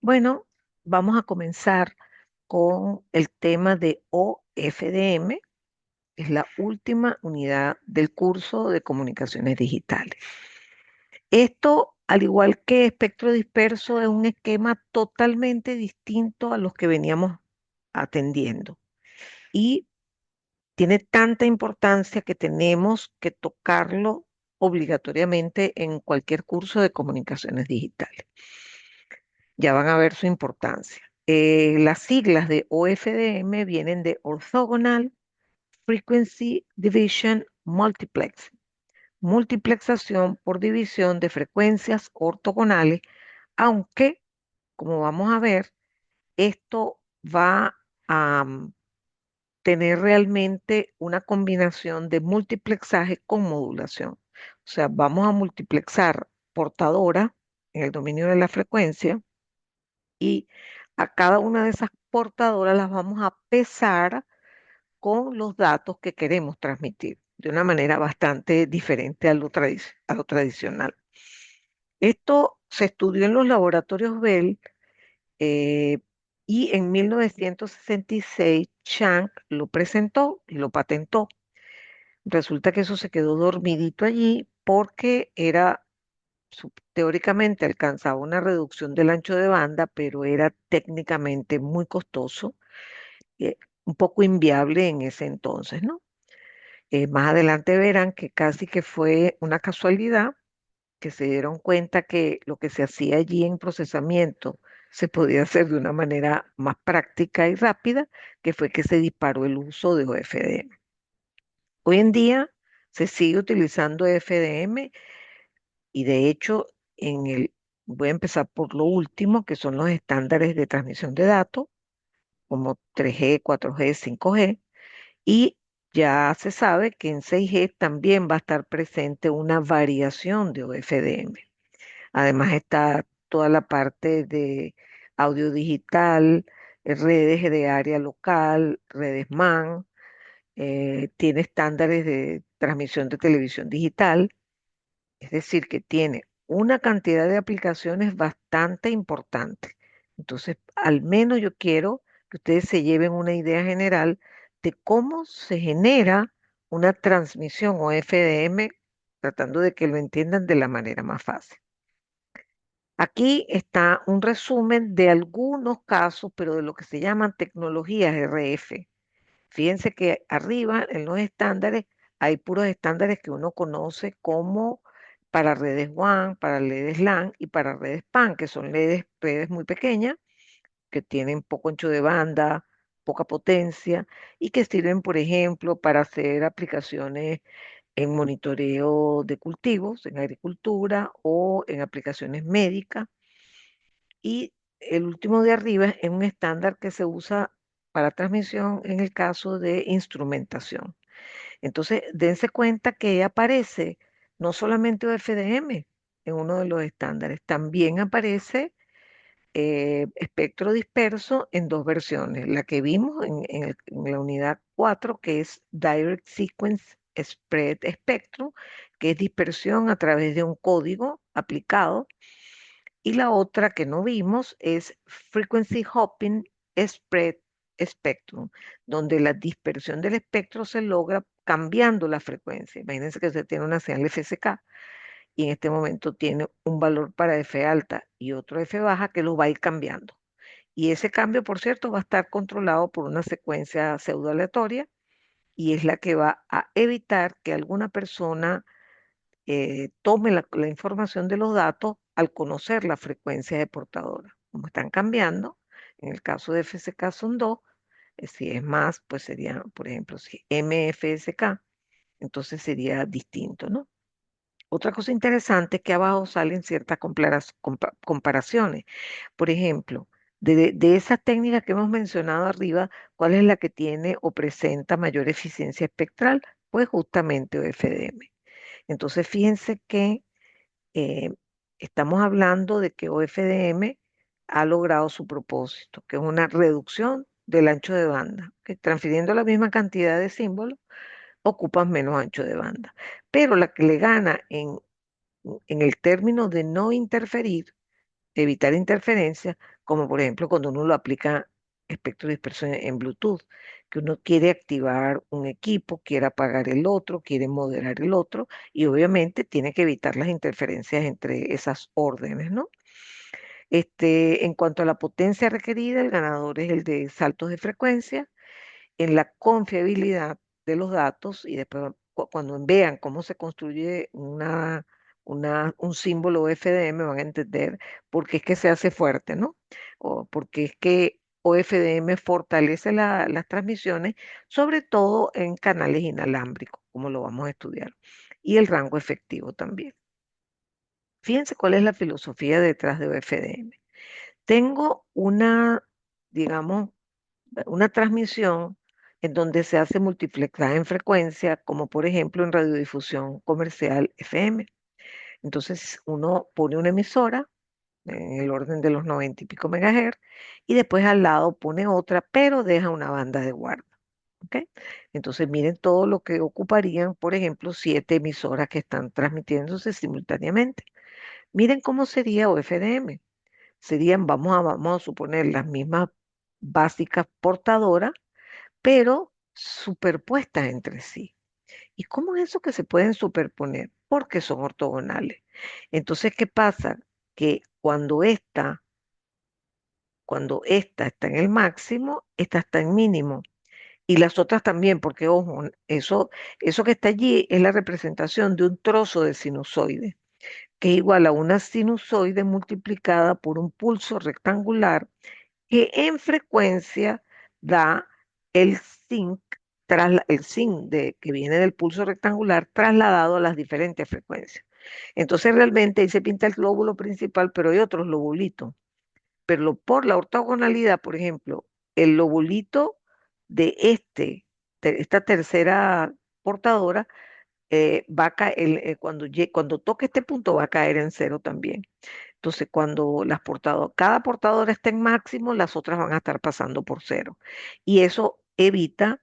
Bueno, vamos a comenzar con el tema de OFDM, es la última unidad del curso de comunicaciones digitales. Esto, al igual que espectro disperso, es un esquema totalmente distinto a los que veníamos atendiendo y tiene tanta importancia que tenemos que tocarlo obligatoriamente en cualquier curso de comunicaciones digitales. Ya van a ver su importancia. Las siglas de OFDM vienen de Orthogonal Frequency Division Multiplex, multiplexación por división de frecuencias ortogonales, aunque, como vamos a ver, esto va a tener realmente una combinación de multiplexaje con modulación. O sea, vamos a multiplexar portadora en el dominio de la frecuencia y a cada una de esas portadoras las vamos a pesar con los datos que queremos transmitir de una manera bastante diferente a lo tradicional. Esto se estudió en los laboratorios Bell eh, y en 1966 Chang lo presentó y lo patentó. Resulta que eso se quedó dormidito allí porque teóricamente alcanzaba una reducción del ancho de banda, pero era técnicamente muy costoso, eh, un poco inviable en ese entonces, ¿no? Más adelante verán que casi que fue una casualidad que se dieron cuenta que lo que se hacía allí en procesamiento se podía hacer de una manera más práctica y rápida, que fue que se disparó el uso de OFDM. Hoy en día se sigue utilizando FDM y de hecho voy a empezar por lo último, que son los estándares de transmisión de datos, como 3G, 4G, 5G, y ya se sabe que en 6G también va a estar presente una variación de OFDM. Además está toda la parte de audio digital, redes de área local, redes MAN, tiene estándares de transmisión de televisión digital, es decir, que tiene una cantidad de aplicaciones bastante importante. Entonces, al menos yo quiero que ustedes se lleven una idea general de cómo se genera una transmisión o FDM, tratando de que lo entiendan de la manera más fácil. Aquí está un resumen de algunos casos, pero de lo que se llaman tecnologías RF. Fíjense que arriba en los estándares hay puros estándares que uno conoce como para redes WAN, para redes LAN y para redes PAN, que son redes muy pequeñas, que tienen poco ancho de banda, poca potencia y que sirven, por ejemplo, para hacer aplicaciones en monitoreo de cultivos, en agricultura o en aplicaciones médicas. Y el último de arriba es un estándar que se usa para transmisión en el caso de instrumentación. Entonces, dense cuenta que aparece no solamente FDM en uno de los estándares, también aparece espectro disperso en dos versiones. La que vimos en la unidad 4, que es Direct Sequence Spread Spectrum, que es dispersión a través de un código aplicado, y la otra que no vimos es Frequency Hopping Spread Spectrum, donde la dispersión del espectro se logra cambiando la frecuencia. Imagínense que usted tiene una señal FSK y en este momento tiene un valor para F alta y otro F baja que lo va a ir cambiando. Y ese cambio, por cierto, va a estar controlado por una secuencia pseudo aleatoria y es la que va a evitar que alguna persona tome la información de los datos al conocer la frecuencia de portadora. Como están cambiando, en el caso de FSK son dos, si es más, pues sería, por ejemplo, si MFSK, entonces sería distinto, ¿no? Otra cosa interesante es que abajo salen ciertas comparaciones. Por ejemplo, de esas técnicas que hemos mencionado arriba, ¿cuál es la que tiene o presenta mayor eficiencia espectral? Pues justamente OFDM. Entonces, fíjense que eh, estamos hablando de que OFDM ha logrado su propósito, que es una reducción del ancho de banda, que transfiriendo la misma cantidad de símbolos, ocupan menos ancho de banda. Pero la que le gana en el término de no interferir evitar interferencias, como por ejemplo cuando uno lo aplica espectro disperso en Bluetooth, que uno quiere activar un equipo, quiere apagar el otro, quiere moderar el otro, y obviamente tiene que evitar las interferencias entre esas órdenes, ¿no? En cuanto a la potencia requerida, el ganador es el de saltos de frecuencia. En la confiabilidad de los datos, y después cuando vean cómo se construye un símbolo OFDM van a entender por qué es que se hace fuerte, ¿no? O porque es que OFDM fortalece las transmisiones, sobre todo en canales inalámbricos, como lo vamos a estudiar, y el rango efectivo también. Fíjense cuál es la filosofía detrás de OFDM. Tengo digamos, una transmisión en donde se hace multiplexada en frecuencia, como por ejemplo en radiodifusión comercial FM. Entonces uno pone una emisora en el orden de los 90 y pico megahertz y después al lado pone otra, pero deja una banda de guarda. ¿Ok? Entonces miren todo lo que ocuparían, por ejemplo, 7 emisoras que están transmitiéndose simultáneamente. Miren cómo sería OFDM. Serían, vamos a suponer, las mismas básicas portadoras pero superpuestas entre sí. ¿Y cómo es eso que se pueden superponer? Porque son ortogonales. Entonces, ¿qué pasa? Que cuando esta está en el máximo, esta está en mínimo. Y las otras también, porque ojo, eso que está allí es la representación de un trozo de sinusoide, que es igual a una sinusoide multiplicada por un pulso rectangular que en frecuencia da el zinc, el zinc que viene del pulso rectangular trasladado a las diferentes frecuencias. Entonces realmente ahí se pinta el lóbulo principal, pero hay otros lobulitos. Pero por la ortogonalidad, por ejemplo, el lobulito de esta tercera portadora, va a caer, cuando toque este punto va a caer en cero también. Entonces, cuando cada portadora está en máximo, las otras van a estar pasando por cero. Y eso evita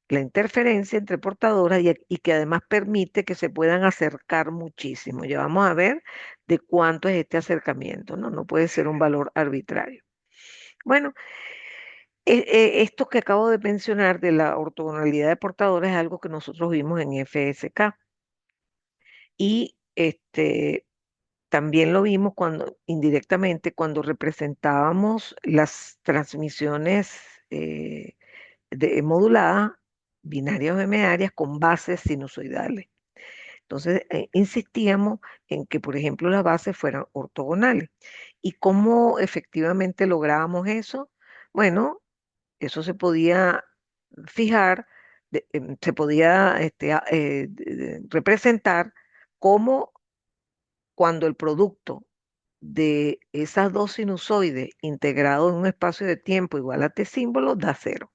la interferencia entre portadoras y que además permite que se puedan acercar muchísimo. Ya vamos a ver de cuánto es este acercamiento, ¿no? No puede ser un valor arbitrario. Bueno, esto que acabo de mencionar de la ortogonalidad de portadoras es algo que nosotros vimos en FSK. Y también lo vimos indirectamente, cuando representábamos las transmisiones eh, moduladas, binarias o gemearias, con bases sinusoidales. Entonces, insistíamos en que, por ejemplo, las bases fueran ortogonales. ¿Y cómo efectivamente lográbamos eso? Bueno, eso se podía fijar, se podía representar como cuando el producto de esas dos sinusoides integrado en un espacio de tiempo igual a t símbolo da cero.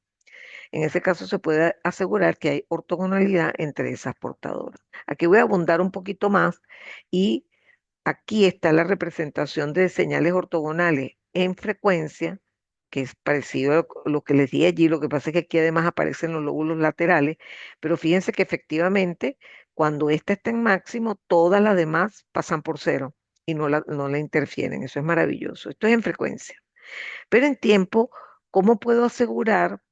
En ese caso se puede asegurar que hay ortogonalidad entre esas portadoras. Aquí voy a abundar un poquito más y aquí está la representación de señales ortogonales en frecuencia, que es parecido a lo que les di allí. Lo que pasa es que aquí además aparecen los lóbulos laterales, pero fíjense que efectivamente cuando esta está en máximo, todas las demás pasan por cero y no la interfieren. Eso es maravilloso. Esto es en frecuencia. Pero en tiempo, ¿cómo puedo asegurar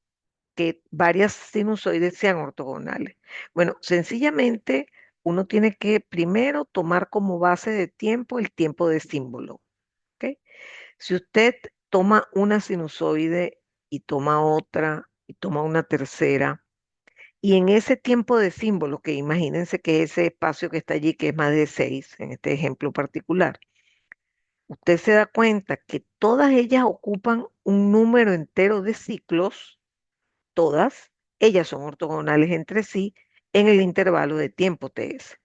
que varias sinusoides sean ortogonales? Bueno, sencillamente uno tiene que primero tomar como base de tiempo el tiempo de símbolo. ¿Ok? Si usted toma una sinusoide y toma otra y toma una tercera, y en ese tiempo de símbolo, que imagínense que ese espacio que está allí, que es más de 6, en este ejemplo particular, usted se da cuenta que todas ellas ocupan un número entero de ciclos, todas, ellas son ortogonales entre sí en el intervalo de tiempo TS.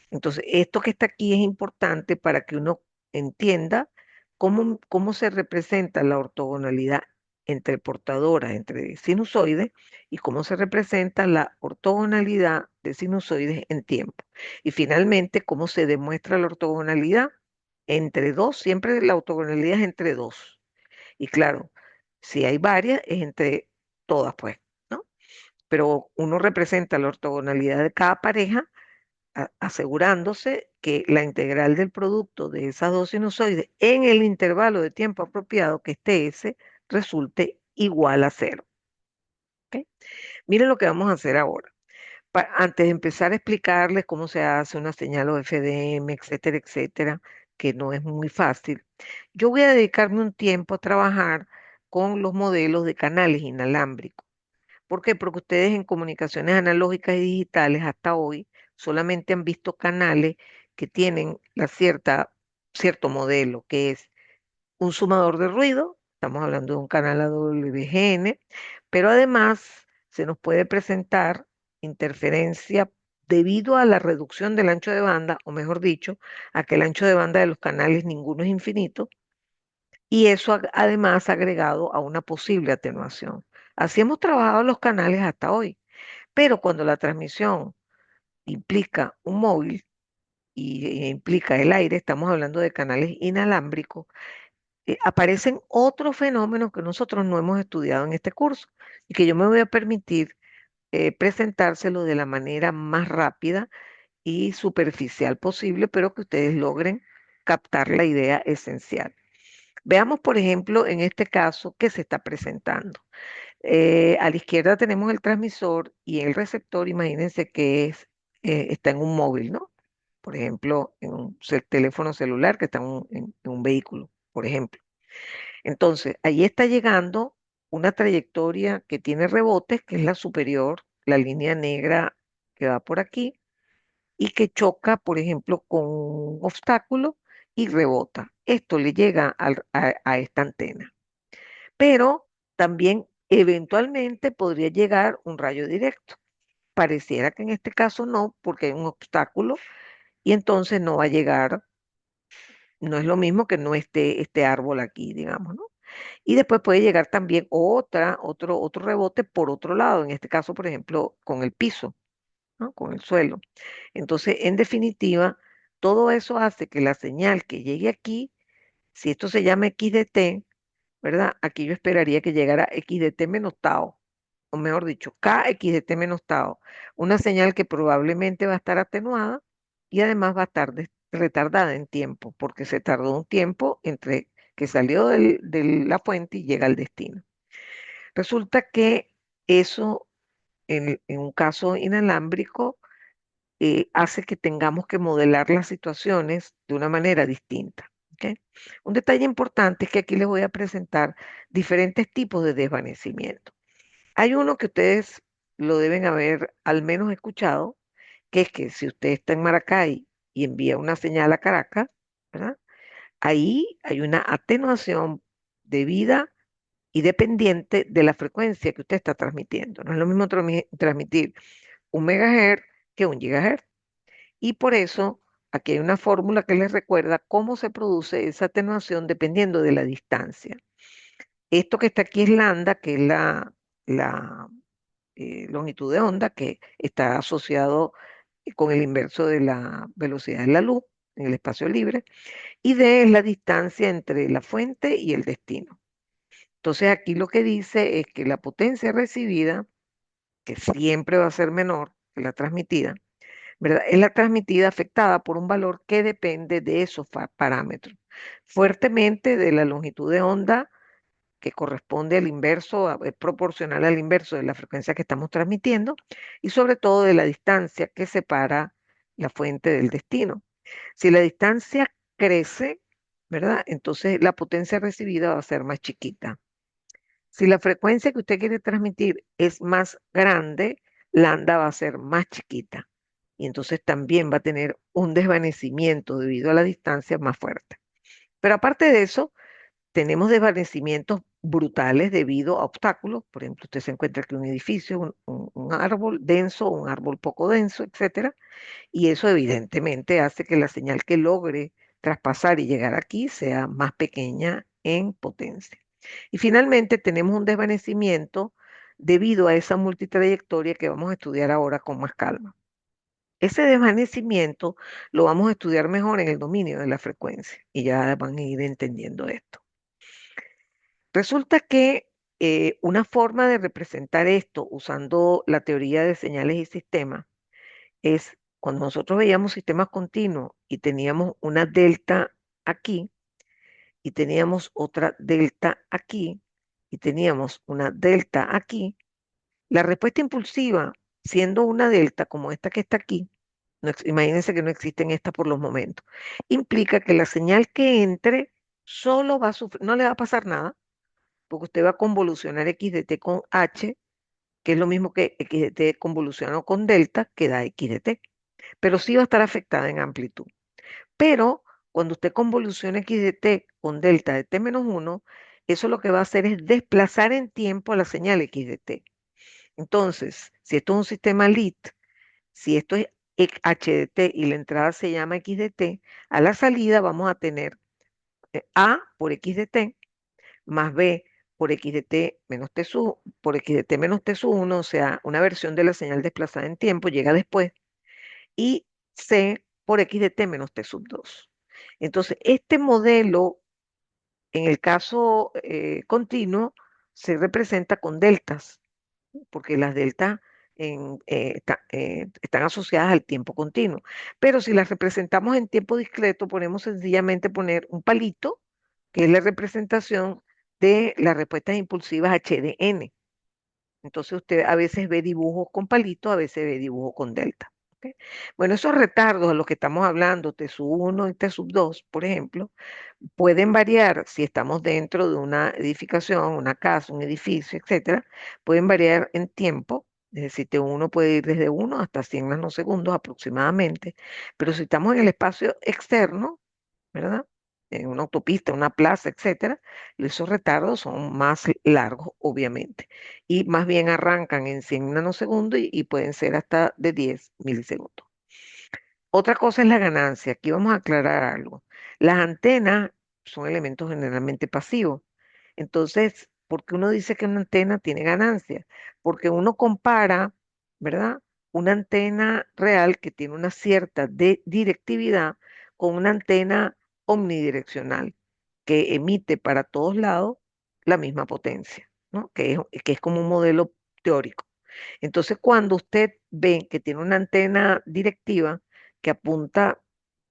Entonces, esto que está aquí es importante para que uno entienda cómo se representa la ortogonalidad entre portadoras, entre sinusoides, y cómo se representa la ortogonalidad de sinusoides en tiempo. Y finalmente, cómo se demuestra la ortogonalidad entre dos. Siempre la ortogonalidad es entre dos. Y claro, si hay varias, es entre todas, pues, ¿no? Pero uno representa la ortogonalidad de cada pareja asegurándose que la integral del producto de esas dos sinusoides en el intervalo de tiempo apropiado, que esté ese, resulte igual a cero. ¿Ok? Miren lo que vamos a hacer ahora. Antes de empezar a explicarles cómo se hace una señal o FDM, etcétera, etcétera, que no es muy fácil, yo voy a dedicarme un tiempo a trabajar con los modelos de canales inalámbricos. ¿Por qué? Porque ustedes en comunicaciones analógicas y digitales hasta hoy solamente han visto canales que tienen cierto modelo, que es un sumador de ruido, estamos hablando de un canal AWGN, pero además se nos puede presentar interferencia debido a la reducción del ancho de banda, o mejor dicho, a que el ancho de banda de los canales ninguno es infinito, y eso además agregado a una posible atenuación. Así hemos trabajado los canales hasta hoy, pero cuando la transmisión implica un móvil y implica el aire, estamos hablando de canales inalámbricos, aparecen otros fenómenos que nosotros no hemos estudiado en este curso y que yo me voy a permitir presentárselo de la manera más rápida y superficial posible, pero que ustedes logren captar la idea esencial. Veamos, por ejemplo, en este caso, qué se está presentando. A la izquierda tenemos el transmisor y el receptor, imagínense que está en un móvil, ¿no? Por ejemplo, en un teléfono celular que está en un vehículo, por ejemplo. Entonces, ahí está llegando una trayectoria que tiene rebotes, que es la superior, la línea negra que va por aquí, y que choca, por ejemplo, con un obstáculo y rebota. Esto le llega a esta antena. Pero también eventualmente podría llegar un rayo directo. Pareciera que en este caso no, porque hay un obstáculo y entonces no va a llegar, no es lo mismo que no esté este árbol aquí, digamos, ¿no? Y después puede llegar también otro rebote por otro lado, en este caso, por ejemplo, con el piso, ¿no? Con el suelo. Entonces, en definitiva, todo eso hace que la señal que llegue aquí, si esto se llama XDT, ¿verdad? Aquí yo esperaría que llegara XDT menos tau, o mejor dicho, KXDT menos tau, una señal que probablemente va a estar atenuada y además va a estar retardada en tiempo, porque se tardó un tiempo entre que salió de la fuente y llega al destino. Resulta que eso, en un caso inalámbrico, hace que tengamos que modelar las situaciones de una manera distinta. ¿Ok? Un detalle importante es que aquí les voy a presentar diferentes tipos de desvanecimiento. Hay uno que ustedes lo deben haber al menos escuchado, que es que si usted está en Maracay y envía una señal a Caracas, ¿verdad? Ahí hay una atenuación debida y dependiente de la frecuencia que usted está transmitiendo. No es lo mismo transmitir un megahertz que un gigahertz. Y por eso aquí hay una fórmula que les recuerda cómo se produce esa atenuación dependiendo de la distancia. Esto que está aquí es lambda, que es la longitud de onda, que está asociado con el inverso de la velocidad de la luz en el espacio libre, y d es la distancia entre la fuente y el destino. Entonces aquí lo que dice es que la potencia recibida, que siempre va a ser menor que la transmitida, ¿verdad? Es la transmitida afectada por un valor que depende de esos parámetros, fuertemente de la longitud de onda que corresponde al inverso, es proporcional al inverso de la frecuencia que estamos transmitiendo y sobre todo de la distancia que separa la fuente del destino. Si la distancia crece, ¿verdad? Entonces la potencia recibida va a ser más chiquita. Si la frecuencia que usted quiere transmitir es más grande, la onda va a ser más chiquita y entonces también va a tener un desvanecimiento debido a la distancia más fuerte. Pero aparte de eso, tenemos desvanecimientos brutales debido a obstáculos. Por ejemplo, usted se encuentra aquí un edificio, un árbol denso, un árbol poco denso, etcétera, y eso evidentemente hace que la señal que logre traspasar y llegar aquí sea más pequeña en potencia. Y finalmente tenemos un desvanecimiento debido a esa multitrayectoria que vamos a estudiar ahora con más calma. Ese desvanecimiento lo vamos a estudiar mejor en el dominio de la frecuencia y ya van a ir entendiendo esto. Resulta que una forma de representar esto usando la teoría de señales y sistemas es Cuando nosotros veíamos sistemas continuos y teníamos una delta aquí y teníamos otra delta aquí y teníamos una delta aquí, la respuesta impulsiva, siendo una delta como esta que está aquí, imagínense que no existen estas por los momentos, implica que la señal que entre solo va a sufrir, no le va a pasar nada, porque usted va a convolucionar x de t con h, que es lo mismo que x de t convolucionado con delta, que da x de t, pero sí va a estar afectada en amplitud. Pero cuando usted convoluciona x de t con delta de t menos 1, eso lo que va a hacer es desplazar en tiempo a la señal x de t. Entonces, si esto es un sistema LIT, si esto es h de t y la entrada se llama x de t, a la salida vamos a tener a por x de t más b por x de t menos t sub, por x de t menos t sub 1, o sea, una versión de la señal desplazada en tiempo, llega después, y c por x de t menos t sub 2. Entonces, este modelo, en el caso continuo, se representa con deltas, porque las deltas están asociadas al tiempo continuo. Pero si las representamos en tiempo discreto, podemos sencillamente poner un palito, que es la representación de las respuestas impulsivas HDN. Entonces usted a veces ve dibujos con palitos, a veces ve dibujos con delta. ¿Ok? Bueno, esos retardos a los que estamos hablando, T sub 1 y T sub 2, por ejemplo, pueden variar si estamos dentro de una edificación, una casa, un edificio, etcétera. Pueden variar en tiempo, es decir, T1 puede ir desde 1 hasta 100 nanosegundos aproximadamente, pero si estamos en el espacio externo, ¿verdad? En una autopista, una plaza, etcétera, esos retardos son más largos, obviamente, y más bien arrancan en 100 nanosegundos y pueden ser hasta de 10 milisegundos. Otra cosa es la ganancia. Aquí vamos a aclarar algo. Las antenas son elementos generalmente pasivos. Entonces, ¿por qué uno dice que una antena tiene ganancia? Porque uno compara, ¿verdad? Una antena real que tiene una cierta directividad con una antena omnidireccional que emite para todos lados la misma potencia, ¿no? Que es como un modelo teórico. Entonces, cuando usted ve que tiene una antena directiva que apunta,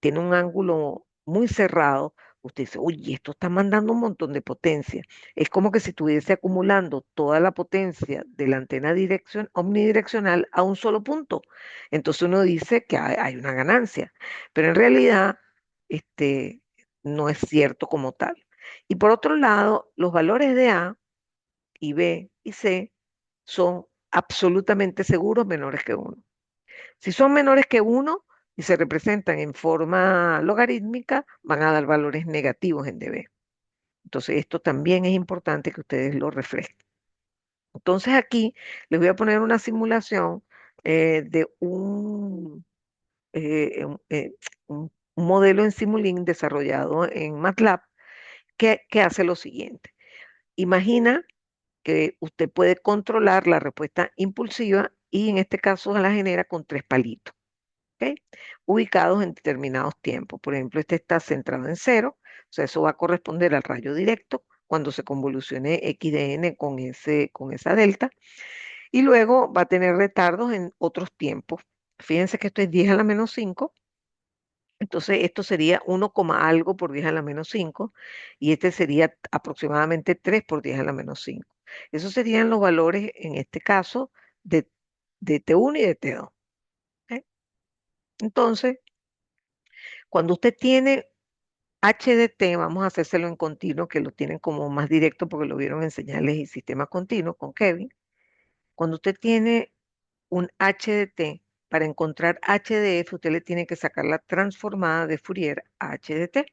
tiene un ángulo muy cerrado, usted dice, oye, esto está mandando un montón de potencia. Es como que si estuviese acumulando toda la potencia de la antena omnidireccional a un solo punto. Entonces uno dice que hay una ganancia, pero en realidad este, no es cierto como tal. Y por otro lado, los valores de A y B y C son absolutamente seguros menores que uno. Si son menores que uno y se representan en forma logarítmica, van a dar valores negativos en dB. Entonces, esto también es importante que ustedes lo reflejen. Entonces, aquí les voy a poner una simulación de eh, un, eh, un modelo en Simulink desarrollado en MATLAB que hace lo siguiente. Imagina que usted puede controlar la respuesta impulsiva y en este caso la genera con tres palitos, ¿ok? Ubicados en determinados tiempos. Por ejemplo, este está centrado en cero, o sea, eso va a corresponder al rayo directo cuando se convolucione x de n con esa delta, y luego va a tener retardos en otros tiempos. Fíjense que esto es 10 a la menos 5, entonces esto sería 1, algo por 10 a la menos 5 y este sería aproximadamente 3 por 10 a la menos 5. Esos serían los valores, en este caso, de, de T1 y de T2. ¿Ok? Entonces, cuando usted tiene HDT, vamos a hacérselo en continuo, que lo tienen como más directo porque lo vieron en señales y sistemas continuos con Kevin. Cuando usted tiene un HDT, para encontrar HDF, usted le tiene que sacar la transformada de Fourier a HDT.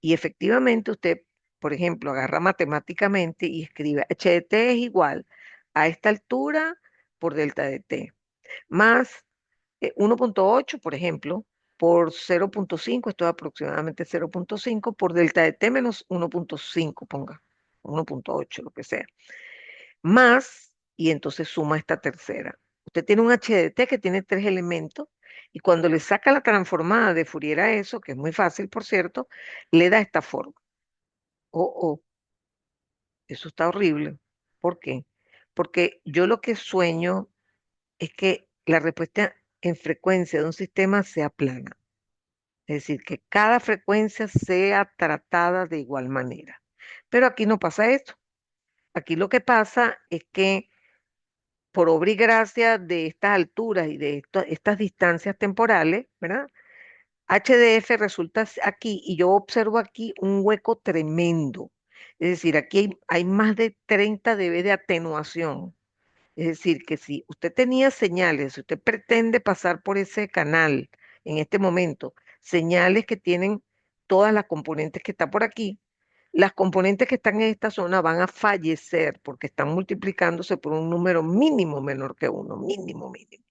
Y efectivamente usted, por ejemplo, agarra matemáticamente y escribe HDT es igual a esta altura por delta de t, más 1.8, por ejemplo, por 0.5, esto es aproximadamente 0.5, por delta de t menos 1.5, ponga, 1.8, lo que sea, más, y entonces suma esta tercera. Usted tiene un HDT que tiene tres elementos, y cuando le saca la transformada de Fourier a eso, que es muy fácil, por cierto, le da esta forma. Oh, oh, eso está horrible. ¿Por qué? Porque yo lo que sueño es que la respuesta en frecuencia de un sistema sea plana. Es decir, que cada frecuencia sea tratada de igual manera. Pero aquí no pasa eso. Aquí lo que pasa es que por obra y gracia de estas alturas y de estas distancias temporales, ¿verdad? HDF resulta aquí, y yo observo aquí un hueco tremendo. Es decir, aquí hay más de 30 dB de atenuación. Es decir, que si usted tenía señales, si usted pretende pasar por ese canal en este momento, señales que tienen todas las componentes que están por aquí, las componentes que están en esta zona van a fallecer porque están multiplicándose por un número mínimo menor que uno, mínimo, mínimo.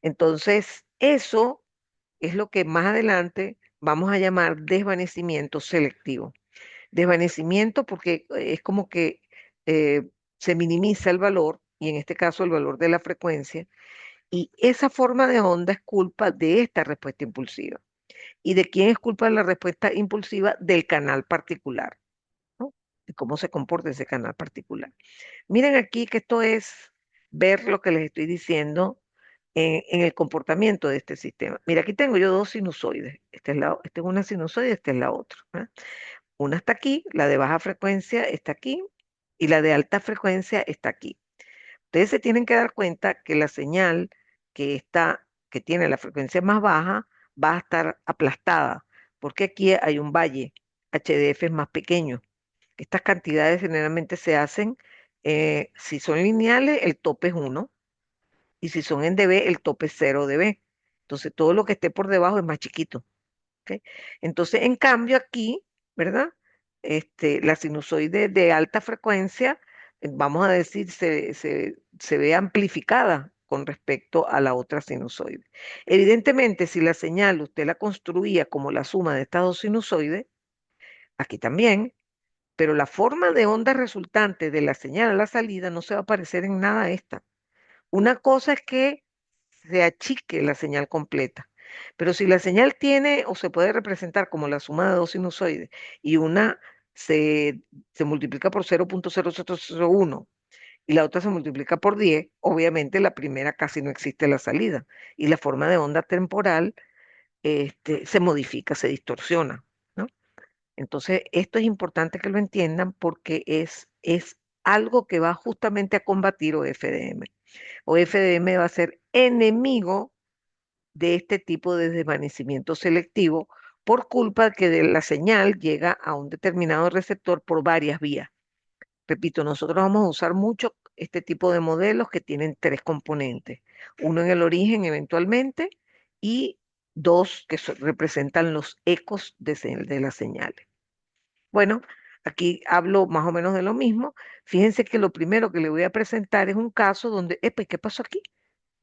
Entonces, eso es lo que más adelante vamos a llamar desvanecimiento selectivo. Desvanecimiento porque es como que se minimiza el valor, y en este caso el valor de la frecuencia, y esa forma de onda es culpa de esta respuesta impulsiva. ¿Y de quién es culpa de la respuesta impulsiva? Del canal particular, ¿no? De cómo se comporta ese canal particular. Miren aquí que esto es ver lo que les estoy diciendo en el comportamiento de este sistema. Mira, aquí tengo yo dos sinusoides. Esta es una sinusoide, esta es la otra, ¿eh? Una está aquí, la de baja frecuencia está aquí y la de alta frecuencia está aquí. Ustedes se tienen que dar cuenta que la señal que tiene la frecuencia más baja va a estar aplastada, porque aquí hay un valle, HDF es más pequeño. Estas cantidades generalmente se hacen, si son lineales, el tope es 1, y si son en dB, el tope es 0 dB. Entonces, todo lo que esté por debajo es más chiquito. ¿Ok? Entonces, en cambio, aquí, ¿verdad? La sinusoide de alta frecuencia, vamos a decir, se ve amplificada con respecto a la otra sinusoide. Evidentemente, si la señal usted la construía como la suma de estas dos sinusoides, aquí también, pero la forma de onda resultante de la señal a la salida no se va a parecer en nada a esta. Una cosa es que se achique la señal completa, pero si la señal tiene o se puede representar como la suma de dos sinusoides y una se, se multiplica por 0,0001 y la otra se multiplica por 10, obviamente la primera casi no existe la salida y la forma de onda temporal se modifica, se distorsiona, ¿no? Entonces, esto es importante que lo entiendan porque es algo que va justamente a combatir OFDM. OFDM va a ser enemigo de este tipo de desvanecimiento selectivo por culpa que de la señal llega a un determinado receptor por varias vías. Repito, nosotros vamos a usar mucho este tipo de modelos que tienen tres componentes. Uno en el origen eventualmente y dos que representan los ecos de las señales. Bueno, aquí hablo más o menos de lo mismo. Fíjense que lo primero que le voy a presentar es un caso donde, epa, ¿qué pasó aquí?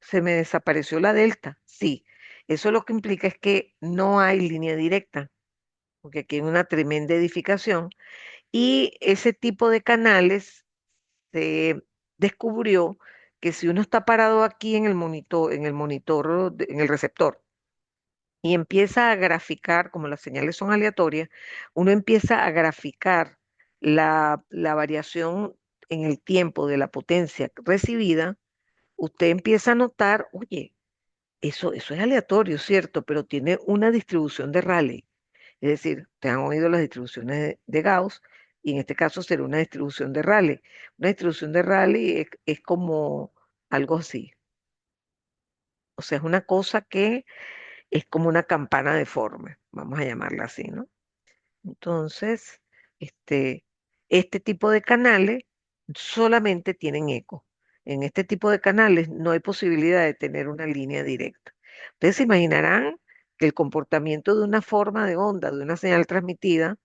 Se me desapareció la delta. Sí, eso lo que implica es que no hay línea directa, porque aquí hay una tremenda edificación y ese tipo de canales se descubrió que si uno está parado aquí en el receptor, y empieza a graficar, como las señales son aleatorias, uno empieza a graficar la variación en el tiempo de la potencia recibida, usted empieza a notar, oye, eso es aleatorio, ¿cierto? Pero tiene una distribución de Rayleigh. Es decir, te han oído las distribuciones de Gauss, y en este caso será una distribución de Rayleigh. Una distribución de Rayleigh es como algo así. O sea, es una cosa que es como una campana deforme, vamos a llamarla así, ¿no? Entonces, este, este tipo de canales solamente tienen eco. En este tipo de canales no hay posibilidad de tener una línea directa. Ustedes se imaginarán que el comportamiento de una forma de onda, de una señal transmitida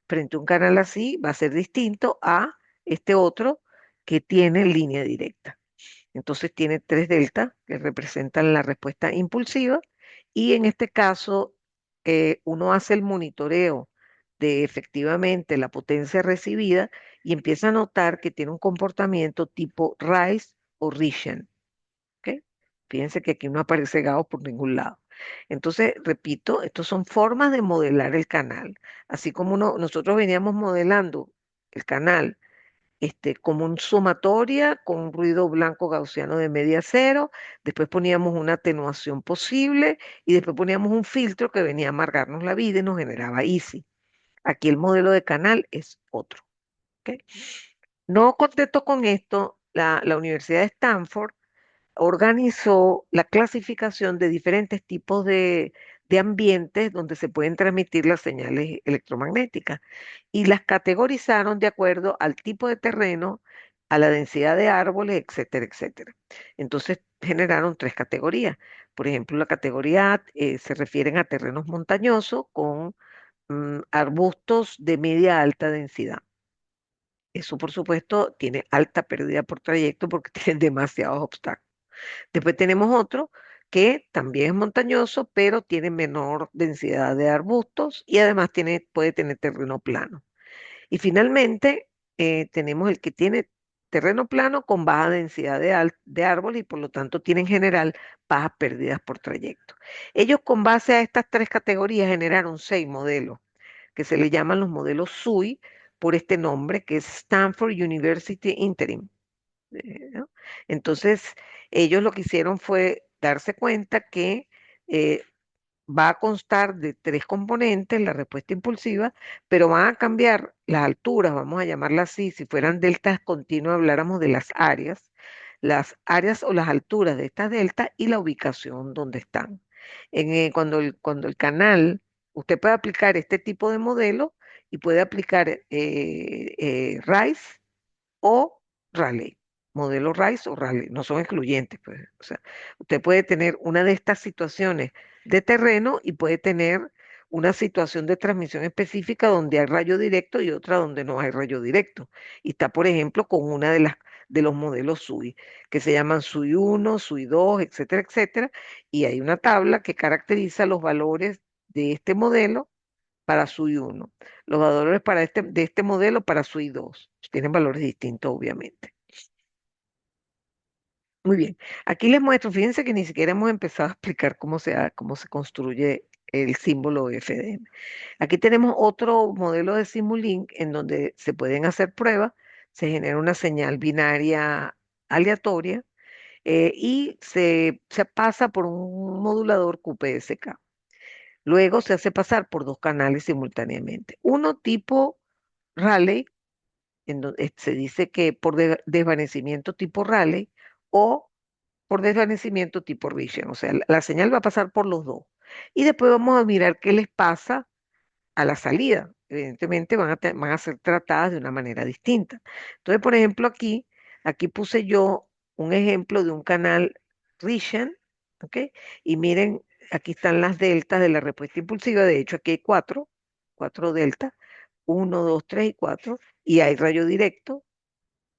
frente a un canal así, va a ser distinto a este otro que tiene línea directa. Entonces tiene tres deltas que representan la respuesta impulsiva y en este caso uno hace el monitoreo de efectivamente la potencia recibida y empieza a notar que tiene un comportamiento tipo rise o Rishon. ¿Ok? Fíjense que aquí no aparece Gauss por ningún lado. Entonces, repito, estos son formas de modelar el canal. Así como nosotros veníamos modelando el canal como un sumatoria con un ruido blanco gaussiano de media cero, después poníamos una atenuación posible y después poníamos un filtro que venía a amargarnos la vida y nos generaba easy. Aquí el modelo de canal es otro. ¿Ok? No contento con esto, la Universidad de Stanford organizó la clasificación de diferentes tipos de ambientes donde se pueden transmitir las señales electromagnéticas y las categorizaron de acuerdo al tipo de terreno, a la densidad de árboles, etcétera, etcétera. Entonces generaron tres categorías. Por ejemplo, la categoría A se refieren a terrenos montañosos con arbustos de media a alta densidad. Eso, por supuesto, tiene alta pérdida por trayecto porque tienen demasiados obstáculos. Después tenemos otro que también es montañoso, pero tiene menor densidad de arbustos y además puede tener terreno plano. Y finalmente tenemos el que tiene terreno plano con baja densidad de árboles y por lo tanto tiene en general bajas pérdidas por trayecto. Ellos con base a estas tres categorías generaron 6 modelos que se le llaman los modelos SUI por este nombre que es Stanford University Interim. ¿No? Entonces, ellos lo que hicieron fue darse cuenta que eh, va a constar de tres componentes, la respuesta impulsiva, pero van a cambiar las alturas, vamos a llamarlas así, si fueran deltas continuas, habláramos de las áreas o las alturas de estas deltas y la ubicación donde están. Cuando el canal, usted puede aplicar este tipo de modelo y puede aplicar RICE o Raleigh, modelo Rice o Raleigh, no son excluyentes, pues. O sea, usted puede tener una de estas situaciones de terreno y puede tener una situación de transmisión específica donde hay rayo directo y otra donde no hay rayo directo. Y está, por ejemplo, con una de los modelos SUI, que se llaman SUI 1, SUI 2, etcétera, etcétera. Y hay una tabla que caracteriza los valores de este modelo para SUI 1, los valores de este modelo para SUI 2. Tienen valores distintos, obviamente. Muy bien. Aquí les muestro, fíjense que ni siquiera hemos empezado a explicar cómo se construye el símbolo FDM. Aquí tenemos otro modelo de Simulink en donde se pueden hacer pruebas, se genera una señal binaria aleatoria y se pasa por un modulador QPSK. Luego se hace pasar por dos canales simultáneamente. Uno tipo Raleigh, en donde se dice que por desvanecimiento tipo Raleigh o por desvanecimiento tipo Riccian. O sea, la señal va a pasar por los dos. Y después vamos a mirar qué les pasa a la salida. Evidentemente van a ser tratadas de una manera distinta. Entonces, por ejemplo, aquí puse yo un ejemplo de un canal Riccian, ¿ok? Y miren, aquí están las deltas de la respuesta impulsiva. De hecho, aquí hay cuatro deltas, uno, dos, tres y cuatro, y hay rayo directo,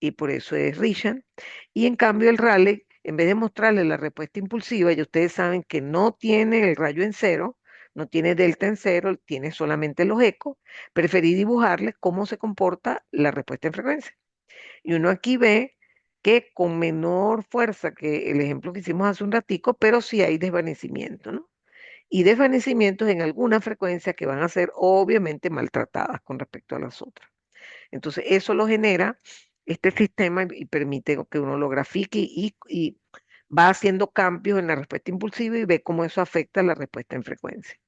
y por eso es Riccian. Y en cambio el Raleigh, en vez de mostrarle la respuesta impulsiva, y ustedes saben que no tiene el rayo en cero, no tiene delta en cero, tiene solamente los ecos, preferí dibujarles cómo se comporta la respuesta en frecuencia. Y uno aquí ve que con menor fuerza que el ejemplo que hicimos hace un ratico, pero sí hay desvanecimiento, ¿no? Y desvanecimientos en algunas frecuencias que van a ser obviamente maltratadas con respecto a las otras. Entonces, eso lo genera este sistema y permite que uno lo grafique y va haciendo cambios en la respuesta impulsiva y ve cómo eso afecta la respuesta en frecuencia.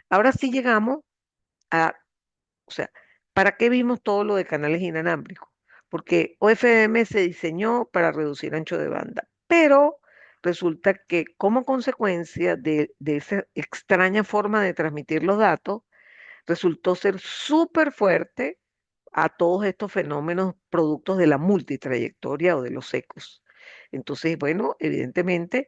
Ahora sí llegamos a, o sea, ¿para qué vimos todo lo de canales inalámbricos? Porque OFDM se diseñó para reducir ancho de banda, pero resulta que como consecuencia de esa extraña forma de transmitir los datos, resultó ser súper fuerte a todos estos fenómenos productos de la multitrayectoria o de los ecos. Entonces, bueno, evidentemente,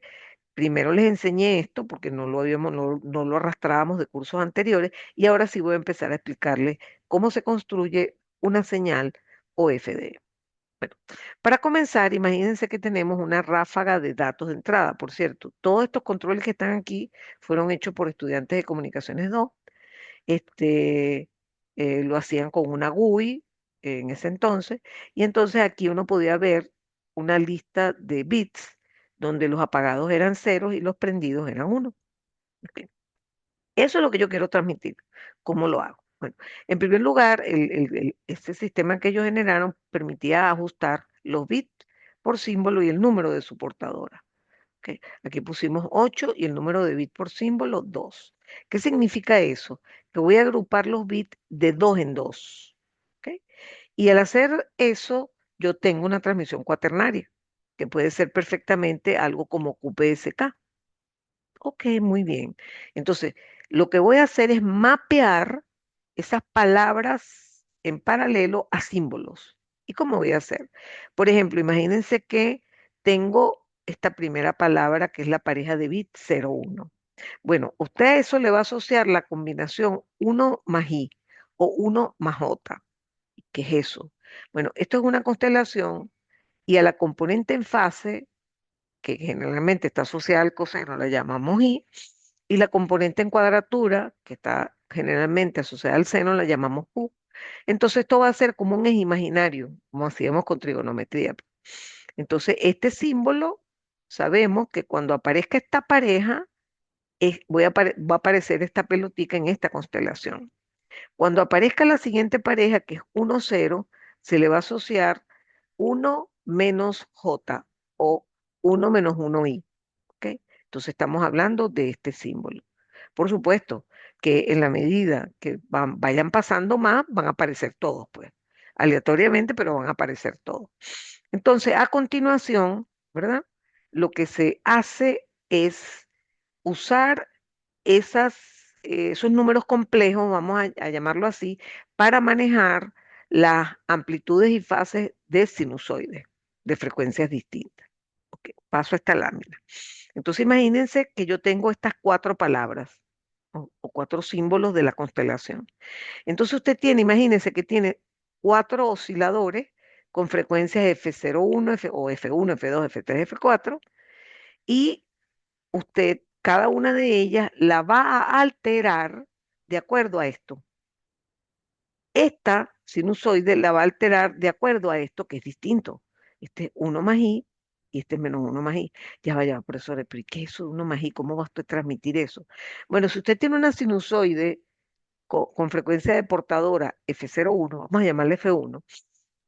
primero les enseñé esto porque no lo arrastrábamos de cursos anteriores y ahora sí voy a empezar a explicarles cómo se construye una señal OFD. Bueno, para comenzar, imagínense que tenemos una ráfaga de datos de entrada. Por cierto, todos estos controles que están aquí fueron hechos por estudiantes de comunicaciones 2 este, lo hacían con una GUI en ese entonces, y entonces aquí uno podía ver una lista de bits donde los apagados eran ceros y los prendidos eran uno. Ok. Eso es lo que yo quiero transmitir. ¿Cómo lo hago? Bueno, en primer lugar, este sistema que ellos generaron permitía ajustar los bits por símbolo y el número de su portadora. ¿Ok? Aquí pusimos 8 y el número de bits por símbolo 2. ¿Qué significa eso? Que voy a agrupar los bits de dos en dos. ¿Ok? Y al hacer eso, yo tengo una transmisión cuaternaria, que puede ser perfectamente algo como QPSK. Ok, muy bien. Entonces, lo que voy a hacer es mapear esas palabras en paralelo a símbolos. ¿Y cómo voy a hacer? Por ejemplo, imagínense que tengo esta primera palabra que es la pareja de bit 01. Bueno, usted a eso le va a asociar la combinación uno más i o uno más j. ¿Qué es eso? Bueno, esto es una constelación y a la componente en fase, que generalmente está asociada al coseno, la llamamos i, y la componente en cuadratura, que está generalmente asociada al seno, la llamamos q. Entonces esto va a ser como un eje imaginario, como hacíamos con trigonometría. Entonces este símbolo, sabemos que cuando aparezca esta pareja, va a aparecer esta pelotica en esta constelación. Cuando aparezca la siguiente pareja, que es 1, 0, se le va a asociar 1 menos J o 1 menos 1i. ¿Ok? Entonces estamos hablando de este símbolo. Por supuesto que en la medida que vayan pasando más, van a aparecer todos, pues, aleatoriamente, pero van a aparecer todos. Entonces, a continuación, ¿verdad? Lo que se hace es usar esos números complejos, vamos a llamarlo así, para manejar las amplitudes y fases de sinusoides de frecuencias distintas. Ok, paso a esta lámina. Entonces imagínense que yo tengo estas cuatro palabras o cuatro símbolos de la constelación. Entonces usted tiene, imagínense que tiene cuatro osciladores con frecuencias F01, o F1, F2, F3, F4, y usted cada una de ellas la va a alterar de acuerdo a esto. Esta sinusoide la va a alterar de acuerdo a esto que es distinto. Este es 1 más i y este es menos 1 más i. Ya vaya, profesor, pero ¿y qué es eso de 1 más i? ¿Cómo va usted a transmitir eso? Bueno, si usted tiene una sinusoide con frecuencia de portadora F01, vamos a llamarle F1,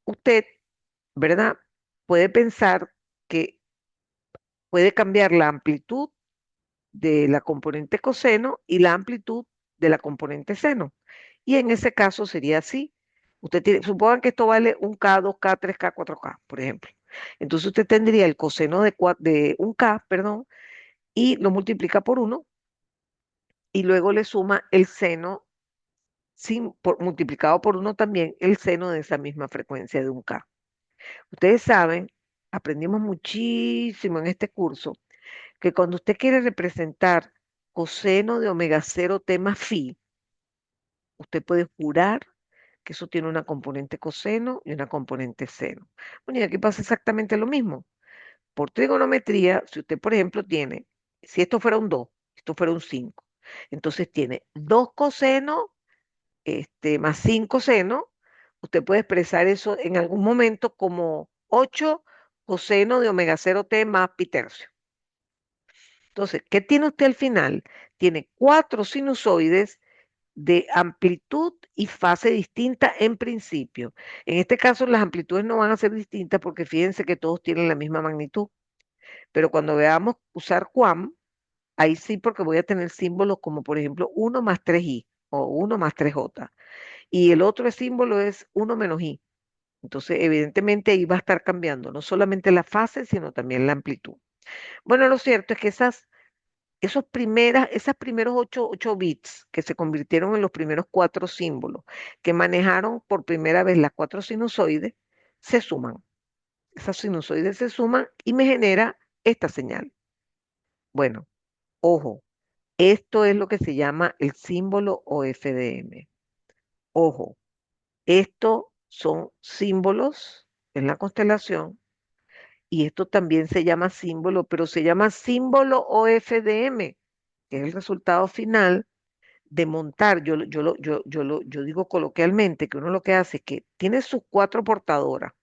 usted, ¿verdad? Puede pensar que puede cambiar la amplitud de la componente coseno y la amplitud de la componente seno. Y en ese caso sería así. Usted tiene, supongan que esto vale 1K, 2K, 3K, 4K, por ejemplo. Entonces usted tendría el coseno de 1K, perdón, y lo multiplica por 1 y luego le suma el seno multiplicado por 1 también, el seno de esa misma frecuencia de 1K. Ustedes saben, aprendimos muchísimo en este curso, que cuando usted quiere representar coseno de omega 0 t más phi, usted puede jurar que eso tiene una componente coseno y una componente seno. Bueno, y aquí pasa exactamente lo mismo. Por trigonometría, si usted, por ejemplo, tiene, si esto fuera un 2, esto fuera un 5, entonces tiene 2 cosenos más 5 seno, usted puede expresar eso en algún momento como 8 coseno de omega 0 t más pi tercio. Entonces, ¿qué tiene usted al final? Tiene cuatro sinusoides de amplitud y fase distinta en principio. En este caso, las amplitudes no van a ser distintas porque fíjense que todos tienen la misma magnitud. Pero cuando veamos usar QAM, ahí sí porque voy a tener símbolos como por ejemplo 1 más 3i o 1 más 3j. Y el otro símbolo es 1 menos i. Entonces, evidentemente ahí va a estar cambiando no solamente la fase, sino también la amplitud. Bueno, lo cierto es que esas primeros 8 bits que se convirtieron en los primeros cuatro símbolos que manejaron por primera vez las cuatro sinusoides, se suman. Esas sinusoides se suman y me genera esta señal. Bueno, ojo, esto es lo que se llama el símbolo OFDM. Ojo, estos son símbolos en la constelación y esto también se llama símbolo, pero se llama símbolo OFDM, que es el resultado final de montar. Yo digo coloquialmente que uno lo que hace es que tiene sus cuatro portadoras.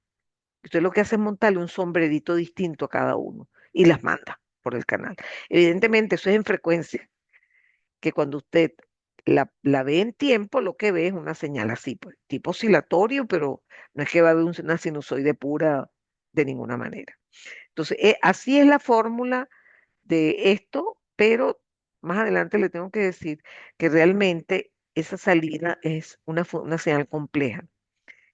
Usted lo que hace es montarle un sombrerito distinto a cada uno y las manda por el canal. Evidentemente, eso es en frecuencia, que cuando usted la ve en tiempo, lo que ve es una señal así, pues, tipo oscilatorio, pero no es que va a haber una sinusoide pura de ninguna manera. Entonces, así es la fórmula de esto, pero más adelante le tengo que decir que realmente esa salida es una señal compleja,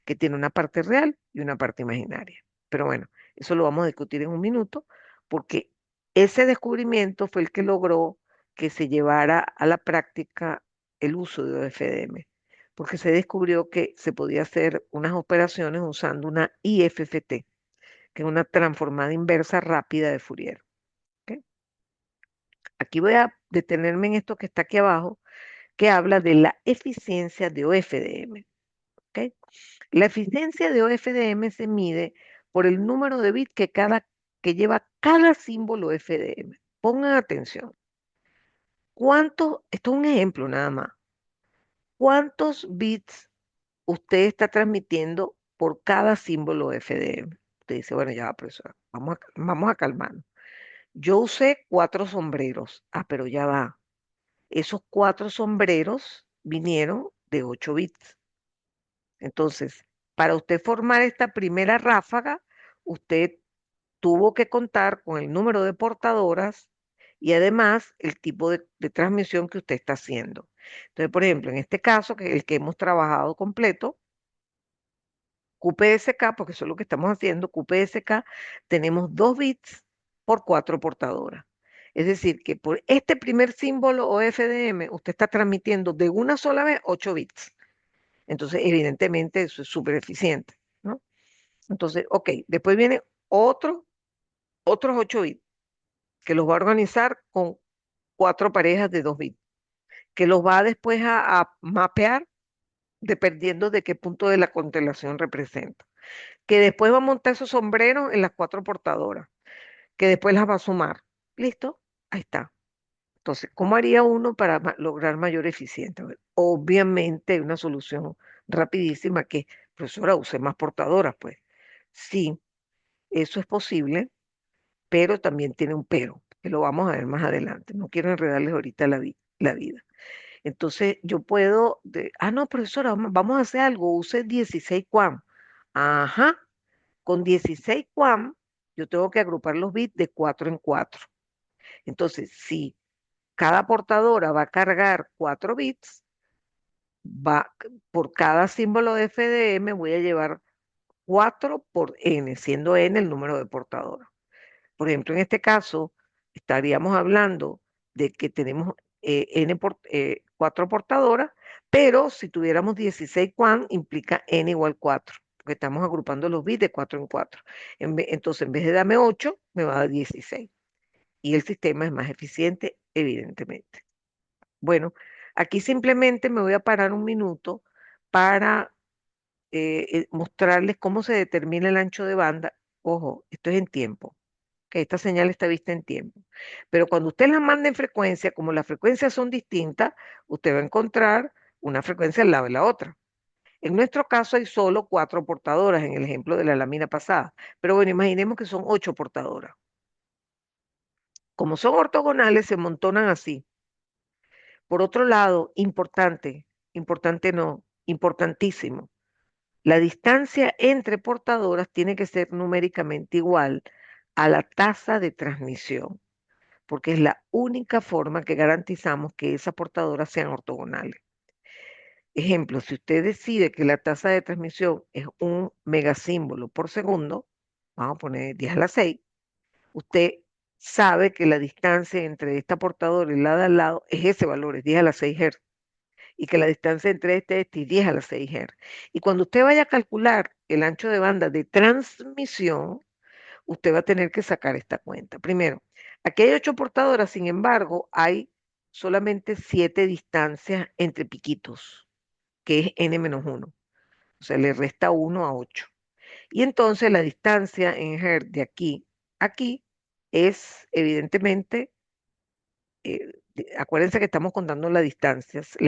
que tiene una parte real y una parte imaginaria. Pero bueno, eso lo vamos a discutir en un minuto, porque ese descubrimiento fue el que logró que se llevara a la práctica el uso de OFDM, porque se descubrió que se podía hacer unas operaciones usando una IFFT, que es una transformada inversa rápida de Fourier. ¿Ok? Aquí voy a detenerme en esto que está aquí abajo, que habla de la eficiencia de OFDM. ¿Ok? La eficiencia de OFDM se mide por el número de bits que lleva cada símbolo FDM. Pongan atención. Esto es un ejemplo nada más. ¿Cuántos bits usted está transmitiendo por cada símbolo FDM? Usted dice, bueno, ya va, profesor, vamos a calmarnos. Yo usé 4 sombreros. Ah, pero ya va. Esos 4 sombreros vinieron de 8 bits. Entonces, para usted formar esta primera ráfaga, usted tuvo que contar con el número de portadoras y además el tipo de transmisión que usted está haciendo. Entonces, por ejemplo, en este caso, que es el que hemos trabajado completo, QPSK, porque eso es lo que estamos haciendo, QPSK, tenemos 2 bits por 4 portadoras. Es decir, que por este primer símbolo o FDM, usted está transmitiendo de una sola vez 8 bits. Entonces, evidentemente, eso es súper eficiente, ¿no? Entonces, ok, después viene otros 8 bits, que los va a organizar con 4 parejas de 2 bits, que los va después a mapear dependiendo de qué punto de la constelación representa, que después va a montar esos sombreros en las 4 portadoras, que después las va a sumar. ¿Listo? Ahí está. Entonces, ¿cómo haría uno para lograr mayor eficiencia? A ver, obviamente, una solución rapidísima que, profesora, use más portadoras, pues. Sí, eso es posible, pero también tiene un pero, que lo vamos a ver más adelante. No quiero enredarles ahorita la vida. Entonces, yo puedo, no, profesora, vamos a hacer algo, use 16 QAM. Ajá, con 16 QAM, yo tengo que agrupar los bits de 4 en 4. Entonces, si cada portadora va a cargar 4 bits, va, por cada símbolo de FDM voy a llevar 4 por n, siendo n el número de portadoras. Por ejemplo, en este caso, estaríamos hablando de que tenemos 4 portadoras, pero si tuviéramos 16 QAM, implica n igual 4, porque estamos agrupando los bits de 4 en 4. Entonces, en vez de darme 8, me va a dar 16. Y el sistema es más eficiente, evidentemente. Bueno, aquí simplemente me voy a parar un minuto para mostrarles cómo se determina el ancho de banda. Ojo, esto es en tiempo, que esta señal está vista en tiempo. Pero cuando usted las manda en frecuencia, como las frecuencias son distintas, usted va a encontrar una frecuencia al lado de la otra. En nuestro caso hay solo 4 portadoras en el ejemplo de la lámina pasada. Pero bueno, imaginemos que son 8 portadoras. Como son ortogonales, se amontonan así. Por otro lado, importante no, importantísimo. La distancia entre portadoras tiene que ser numéricamente igual a la tasa de transmisión, porque es la única forma que garantizamos que esas portadoras sean ortogonales. Ejemplo, si usted decide que la tasa de transmisión es un megasímbolo por segundo, vamos a poner 10 a la 6, usted sabe que la distancia entre esta portadora y la de al lado es ese valor, es 10 a la 6 Hz, y que la distancia entre este y 10 a la 6 Hz. Y cuando usted vaya a calcular el ancho de banda de transmisión, usted va a tener que sacar esta cuenta. Primero, aquí hay 8 portadoras, sin embargo, hay solamente 7 distancias entre piquitos, que es n-1. O sea, le resta 1 a 8. Y entonces la distancia en Hertz de aquí a aquí es evidentemente, acuérdense que estamos contando las distancias,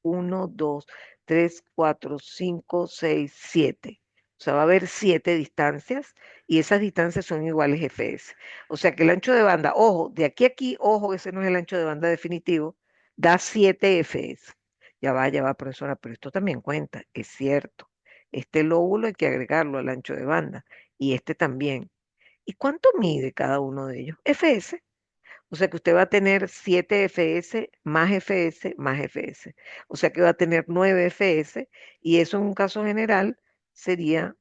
1, 2, 3, 4, 5, 6, 7. O sea, va a haber 7 distancias y esas distancias son iguales Fs. O sea que el ancho de banda, ojo, de aquí a aquí, ojo, ese no es el ancho de banda definitivo, da 7 Fs. Ya va, profesora, pero esto también cuenta, es cierto. Este lóbulo hay que agregarlo al ancho de banda y este también. ¿Y cuánto mide cada uno de ellos? Fs. O sea que usted va a tener 7 Fs más Fs más Fs. O sea que va a tener 9 Fs y eso en un caso general sería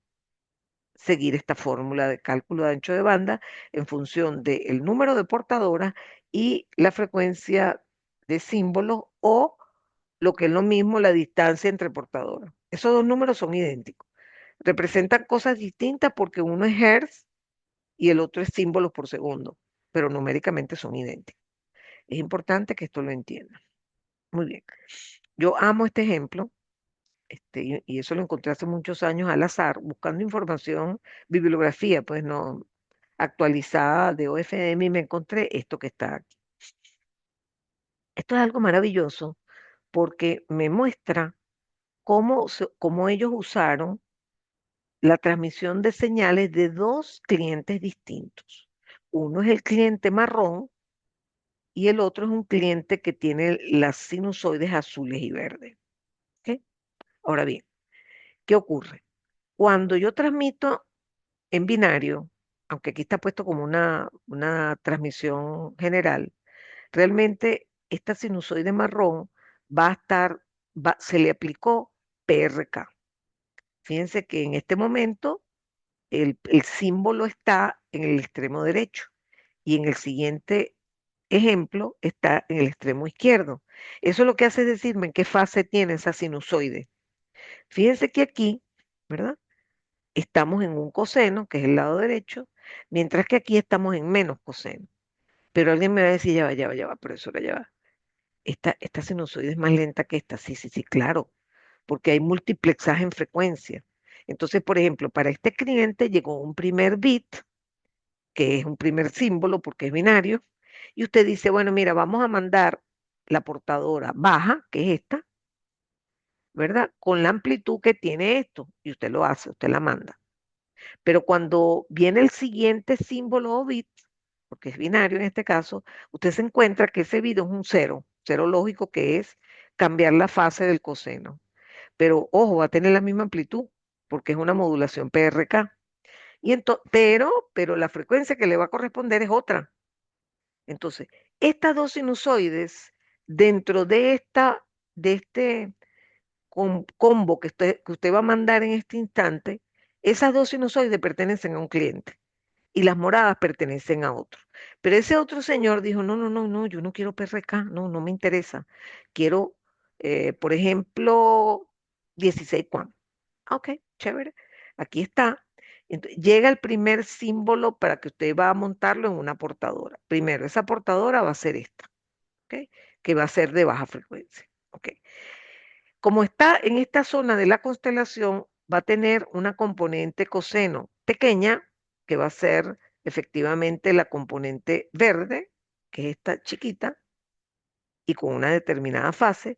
seguir esta fórmula de cálculo de ancho de banda en función del número de portadoras y la frecuencia de símbolos o lo que es lo mismo, la distancia entre portadoras. Esos dos números son idénticos. Representan cosas distintas porque uno es hertz y el otro es símbolos por segundo, pero numéricamente son idénticos. Es importante que esto lo entiendan. Muy bien. Yo amo este ejemplo, y eso lo encontré hace muchos años al azar, buscando información, bibliografía, pues no actualizada de OFM y me encontré esto que está aquí. Esto es algo maravilloso porque me muestra cómo ellos usaron la transmisión de señales de dos clientes distintos. Uno es el cliente marrón y el otro es un cliente que tiene las sinusoides azules y verdes. ¿Ok? Ahora bien, ¿qué ocurre? Cuando yo transmito en binario, aunque aquí está puesto como una transmisión general, realmente esta sinusoide marrón va a estar, se le aplicó PRK. Fíjense que en este momento el símbolo está en el extremo derecho y en el siguiente ejemplo está en el extremo izquierdo. Eso lo que hace es decirme en qué fase tiene esa sinusoide. Fíjense que aquí, ¿verdad? Estamos en un coseno, que es el lado derecho, mientras que aquí estamos en menos coseno. Pero alguien me va a decir, ya va, profesora, ya va. Esta sinusoide es más lenta que esta. Sí, sí, sí, claro, porque hay multiplexaje en frecuencia. Entonces, por ejemplo, para este cliente llegó un primer bit, que es un primer símbolo porque es binario, y usted dice, bueno, mira, vamos a mandar la portadora baja, que es esta, ¿verdad? Con la amplitud que tiene esto, y usted lo hace, usted la manda. Pero cuando viene el siguiente símbolo o bit, porque es binario en este caso, usted se encuentra que ese bit es un cero, cero lógico que es cambiar la fase del coseno. Pero ojo, va a tener la misma amplitud, porque es una modulación PRK. Pero la frecuencia que le va a corresponder es otra. Entonces, estas dos sinusoides, dentro de este combo que usted va a mandar en este instante, esas dos sinusoides pertenecen a un cliente y las moradas pertenecen a otro. Pero ese otro señor dijo, no, yo no quiero PRK, no me interesa. Quiero, por ejemplo, 16 cuam. Ok, chévere. Aquí está. Llega el primer símbolo para que usted va a montarlo en una portadora. Primero, esa portadora va a ser esta, ¿ok? Que va a ser de baja frecuencia. ¿Ok? Como está en esta zona de la constelación, va a tener una componente coseno pequeña, que va a ser efectivamente la componente verde, que es esta chiquita, y con una determinada fase,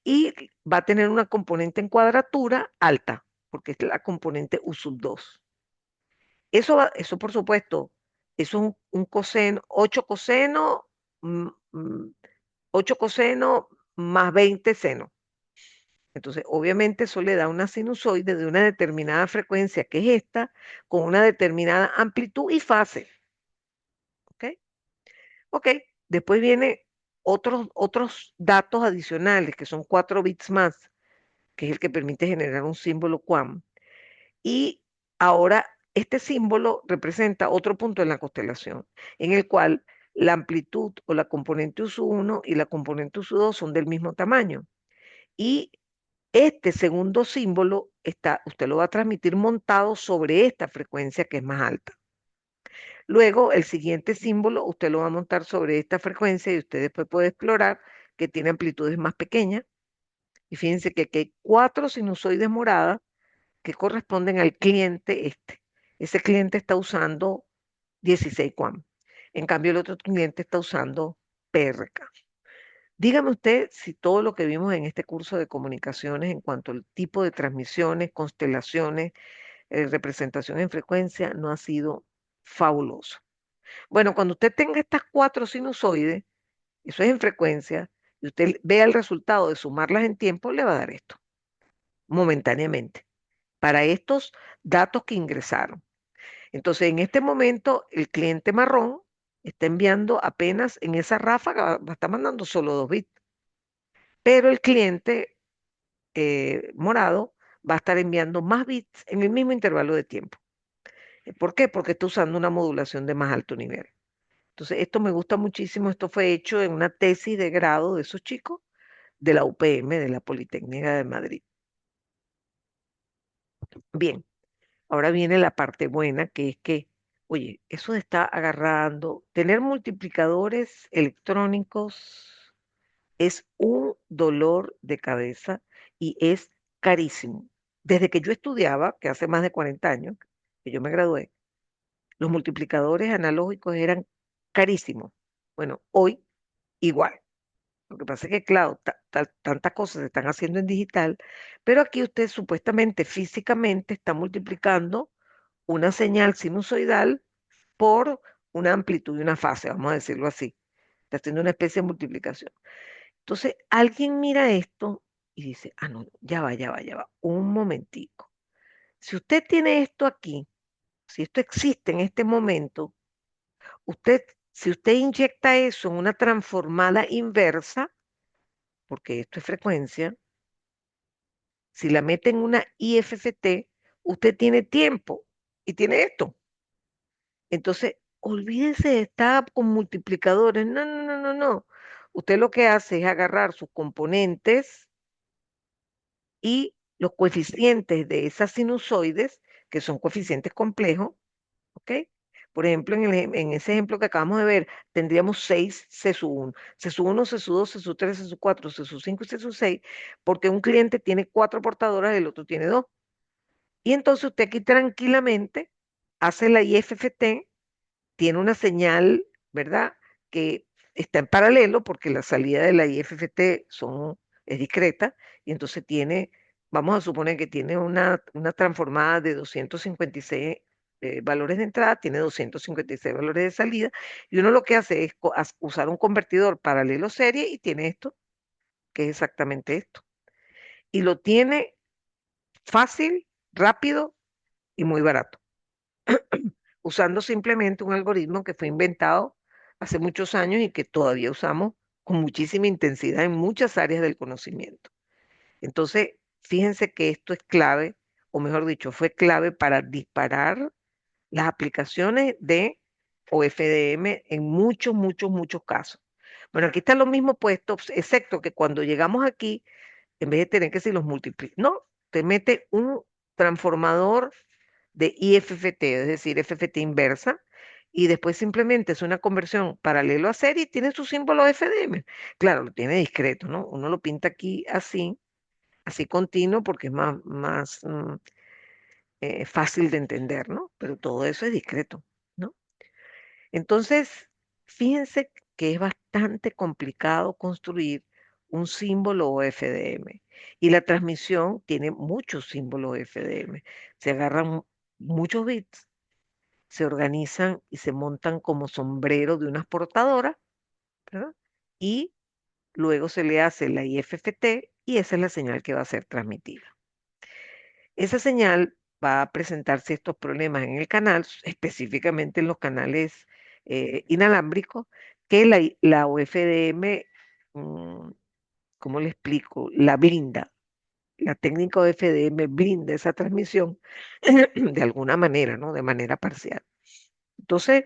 y va a tener una componente en cuadratura alta, porque es la componente U sub 2. Eso por supuesto, eso es un coseno, 8 coseno, mm, mm, 8 coseno más 20 seno. Entonces, obviamente eso le da una sinusoide de una determinada frecuencia, que es esta, con una determinada amplitud y fase. ¿Ok? Ok, después viene otros datos adicionales, que son 4 bits más, que es el que permite generar un símbolo QAM. Y ahora este símbolo representa otro punto en la constelación, en el cual la amplitud o la componente US1 y la componente US2 son del mismo tamaño. Y este segundo símbolo usted lo va a transmitir montado sobre esta frecuencia que es más alta. Luego, el siguiente símbolo usted lo va a montar sobre esta frecuencia y usted después puede explorar que tiene amplitudes más pequeñas. Y fíjense que aquí hay 4 sinusoides moradas que corresponden al cliente este. Ese cliente está usando 16 QAM. En cambio, el otro cliente está usando PRK. Dígame usted si todo lo que vimos en este curso de comunicaciones en cuanto al tipo de transmisiones, constelaciones, representación en frecuencia, no ha sido fabuloso. Bueno, cuando usted tenga estas 4 sinusoides, eso es en frecuencia, y usted vea el resultado de sumarlas en tiempo, le va a dar esto, momentáneamente, para estos datos que ingresaron. Entonces, en este momento, el cliente marrón está enviando apenas en esa ráfaga, está mandando solo 2 bits, pero el cliente morado va a estar enviando más bits en el mismo intervalo de tiempo. ¿Por qué? Porque está usando una modulación de más alto nivel. Entonces, esto me gusta muchísimo. Esto fue hecho en una tesis de grado de esos chicos de la UPM, de la Politécnica de Madrid. Bien, ahora viene la parte buena, que es que, oye, eso está agarrando, tener multiplicadores electrónicos es un dolor de cabeza y es carísimo. Desde que yo estudiaba, que hace más de 40 años, que yo me gradué, los multiplicadores analógicos eran carísimos. Bueno, hoy igual. Lo que pasa es que, claro, tantas cosas se están haciendo en digital, pero aquí usted supuestamente, físicamente, está multiplicando una señal sinusoidal por una amplitud y una fase, vamos a decirlo así. Está haciendo una especie de multiplicación. Entonces, alguien mira esto y dice, ah, no, ya va, un momentico. Si usted tiene esto aquí, si esto existe en este momento, usted, si usted inyecta eso en una transformada inversa, porque esto es frecuencia, si la mete en una IFFT, usted tiene tiempo y tiene esto. Entonces, olvídese de estar con multiplicadores. No, no, no, no, no. Usted lo que hace es agarrar sus componentes y los coeficientes de esas sinusoides, que son coeficientes complejos, ¿ok? Por ejemplo, en ese ejemplo que acabamos de ver, tendríamos 6 C-1, C-1, C-2, C-3, C-4, C-5 y C-6, porque un cliente tiene 4 portadoras y el otro tiene 2. Y entonces usted aquí tranquilamente hace la IFFT, tiene una señal, ¿verdad? Que está en paralelo porque la salida de la IFFT es discreta y entonces tiene, vamos a suponer que tiene una transformada de 256 valores de entrada, tiene 256 valores de salida y uno lo que hace es usar un convertidor paralelo serie y tiene esto, que es exactamente esto. Y lo tiene fácil, rápido y muy barato, usando simplemente un algoritmo que fue inventado hace muchos años y que todavía usamos con muchísima intensidad en muchas áreas del conocimiento. Entonces, fíjense que esto es clave, o mejor dicho, fue clave para disparar las aplicaciones de OFDM en muchos, muchos, muchos casos. Bueno, aquí están los mismos puestos, excepto que cuando llegamos aquí, en vez de tener que decir los múltiples, no, te mete un transformador de IFFT, es decir, FFT inversa, y después simplemente es una conversión paralelo a serie y tiene su símbolo FDM. Claro, lo tiene discreto, ¿no? Uno lo pinta aquí así, así continuo, porque es más fácil de entender, ¿no? Pero todo eso es discreto, ¿no? Entonces, fíjense que es bastante complicado construir un símbolo FDM y la transmisión tiene muchos símbolos FDM. Se agarran muchos bits, se organizan y se montan como sombrero de unas portadoras, ¿verdad? Y luego se le hace la IFFT y esa es la señal que va a ser transmitida. Esa señal va a presentar ciertos problemas en el canal, específicamente en los canales inalámbricos, que la UFDM, mm, ¿cómo le explico? La blinda. La técnica UFDM blinda esa transmisión de alguna manera, ¿no? De manera parcial. Entonces,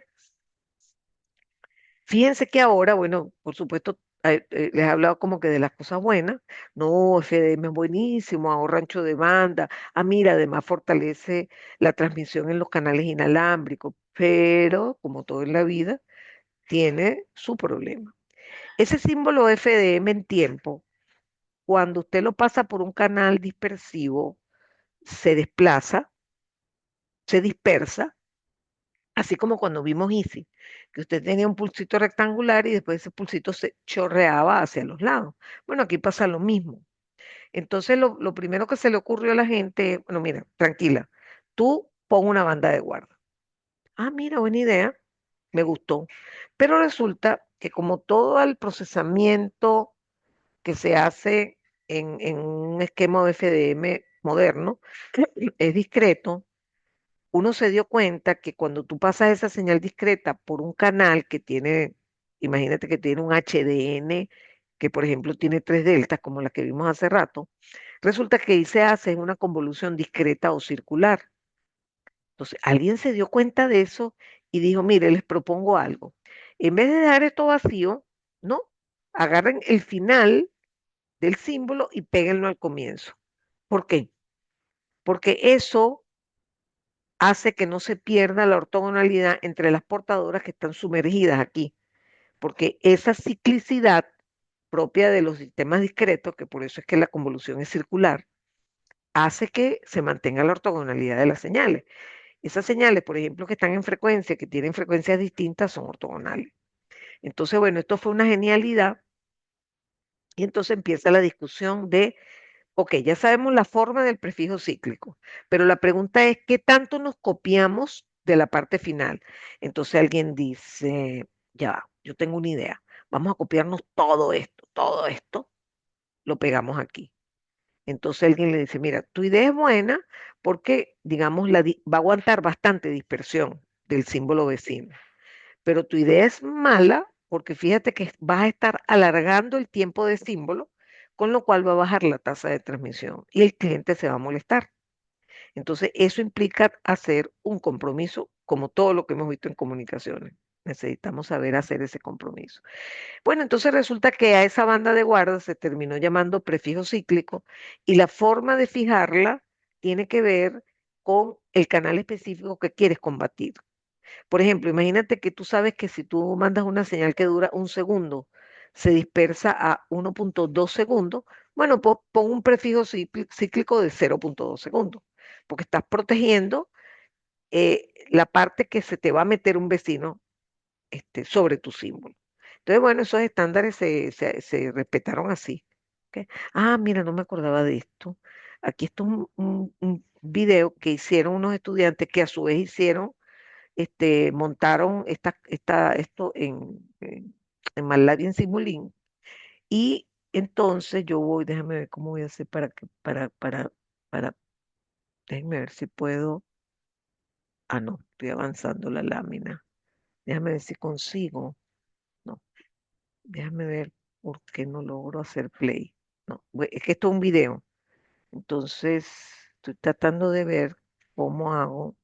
fíjense que ahora, bueno, por supuesto, les he hablado como que de las cosas buenas. No, FDM es buenísimo, ahorra ancho de banda. Ah, mira, además fortalece la transmisión en los canales inalámbricos, pero como todo en la vida, tiene su problema. Ese símbolo FDM en tiempo, cuando usted lo pasa por un canal dispersivo, se desplaza, se dispersa. Así como cuando vimos Easy, que usted tenía un pulsito rectangular y después ese pulsito se chorreaba hacia los lados. Bueno, aquí pasa lo mismo. Entonces, lo primero que se le ocurrió a la gente, bueno, mira, tranquila, tú pon una banda de guarda. Ah, mira, buena idea, me gustó. Pero resulta que como todo el procesamiento que se hace en un esquema FDM moderno es discreto, uno se dio cuenta que cuando tú pasas esa señal discreta por un canal que tiene, imagínate que tiene un HDN, que por ejemplo tiene tres deltas, como la que vimos hace rato, resulta que ahí se hace una convolución discreta o circular. Entonces, alguien se dio cuenta de eso y dijo, mire, les propongo algo. En vez de dejar esto vacío, ¿no? Agarren el final del símbolo y péguenlo al comienzo. ¿Por qué? Porque eso hace que no se pierda la ortogonalidad entre las portadoras que están sumergidas aquí, porque esa ciclicidad propia de los sistemas discretos, que por eso es que la convolución es circular, hace que se mantenga la ortogonalidad de las señales. Esas señales, por ejemplo, que están en frecuencia, que tienen frecuencias distintas, son ortogonales. Entonces, bueno, esto fue una genialidad y entonces empieza la discusión de ok, ya sabemos la forma del prefijo cíclico, pero la pregunta es, ¿qué tanto nos copiamos de la parte final? Entonces alguien dice, ya, va, yo tengo una idea, vamos a copiarnos todo esto, lo pegamos aquí. Entonces alguien le dice, mira, tu idea es buena porque, digamos, va a aguantar bastante dispersión del símbolo vecino, pero tu idea es mala porque fíjate que vas a estar alargando el tiempo de símbolo, con lo cual va a bajar la tasa de transmisión y el cliente se va a molestar. Entonces, eso implica hacer un compromiso, como todo lo que hemos visto en comunicaciones. Necesitamos saber hacer ese compromiso. Bueno, entonces resulta que a esa banda de guarda se terminó llamando prefijo cíclico y la forma de fijarla tiene que ver con el canal específico que quieres combatir. Por ejemplo, imagínate que tú sabes que si tú mandas una señal que dura un segundo, se dispersa a 1.2 segundos, bueno, pon un prefijo cíclico de 0.2 segundos, porque estás protegiendo la parte que se te va a meter un vecino sobre tu símbolo. Entonces, bueno, esos estándares se respetaron así. ¿Ok? Ah, mira, no me acordaba de esto. Aquí está un video que hicieron unos estudiantes que a su vez hicieron montaron esto en MATLAB y en Simulink. Y entonces yo voy, déjame ver cómo voy a hacer para, déjame ver si puedo. Ah, no, estoy avanzando la lámina. Déjame ver si consigo. No, déjame ver por qué no logro hacer play. No, es que esto es un video. Entonces, estoy tratando de ver cómo hago.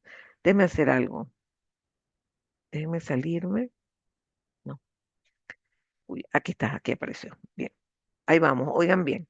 Déjame hacer algo. Déjeme salirme. No, uy, aquí está, aquí apareció. Bien. Ahí vamos, oigan bien.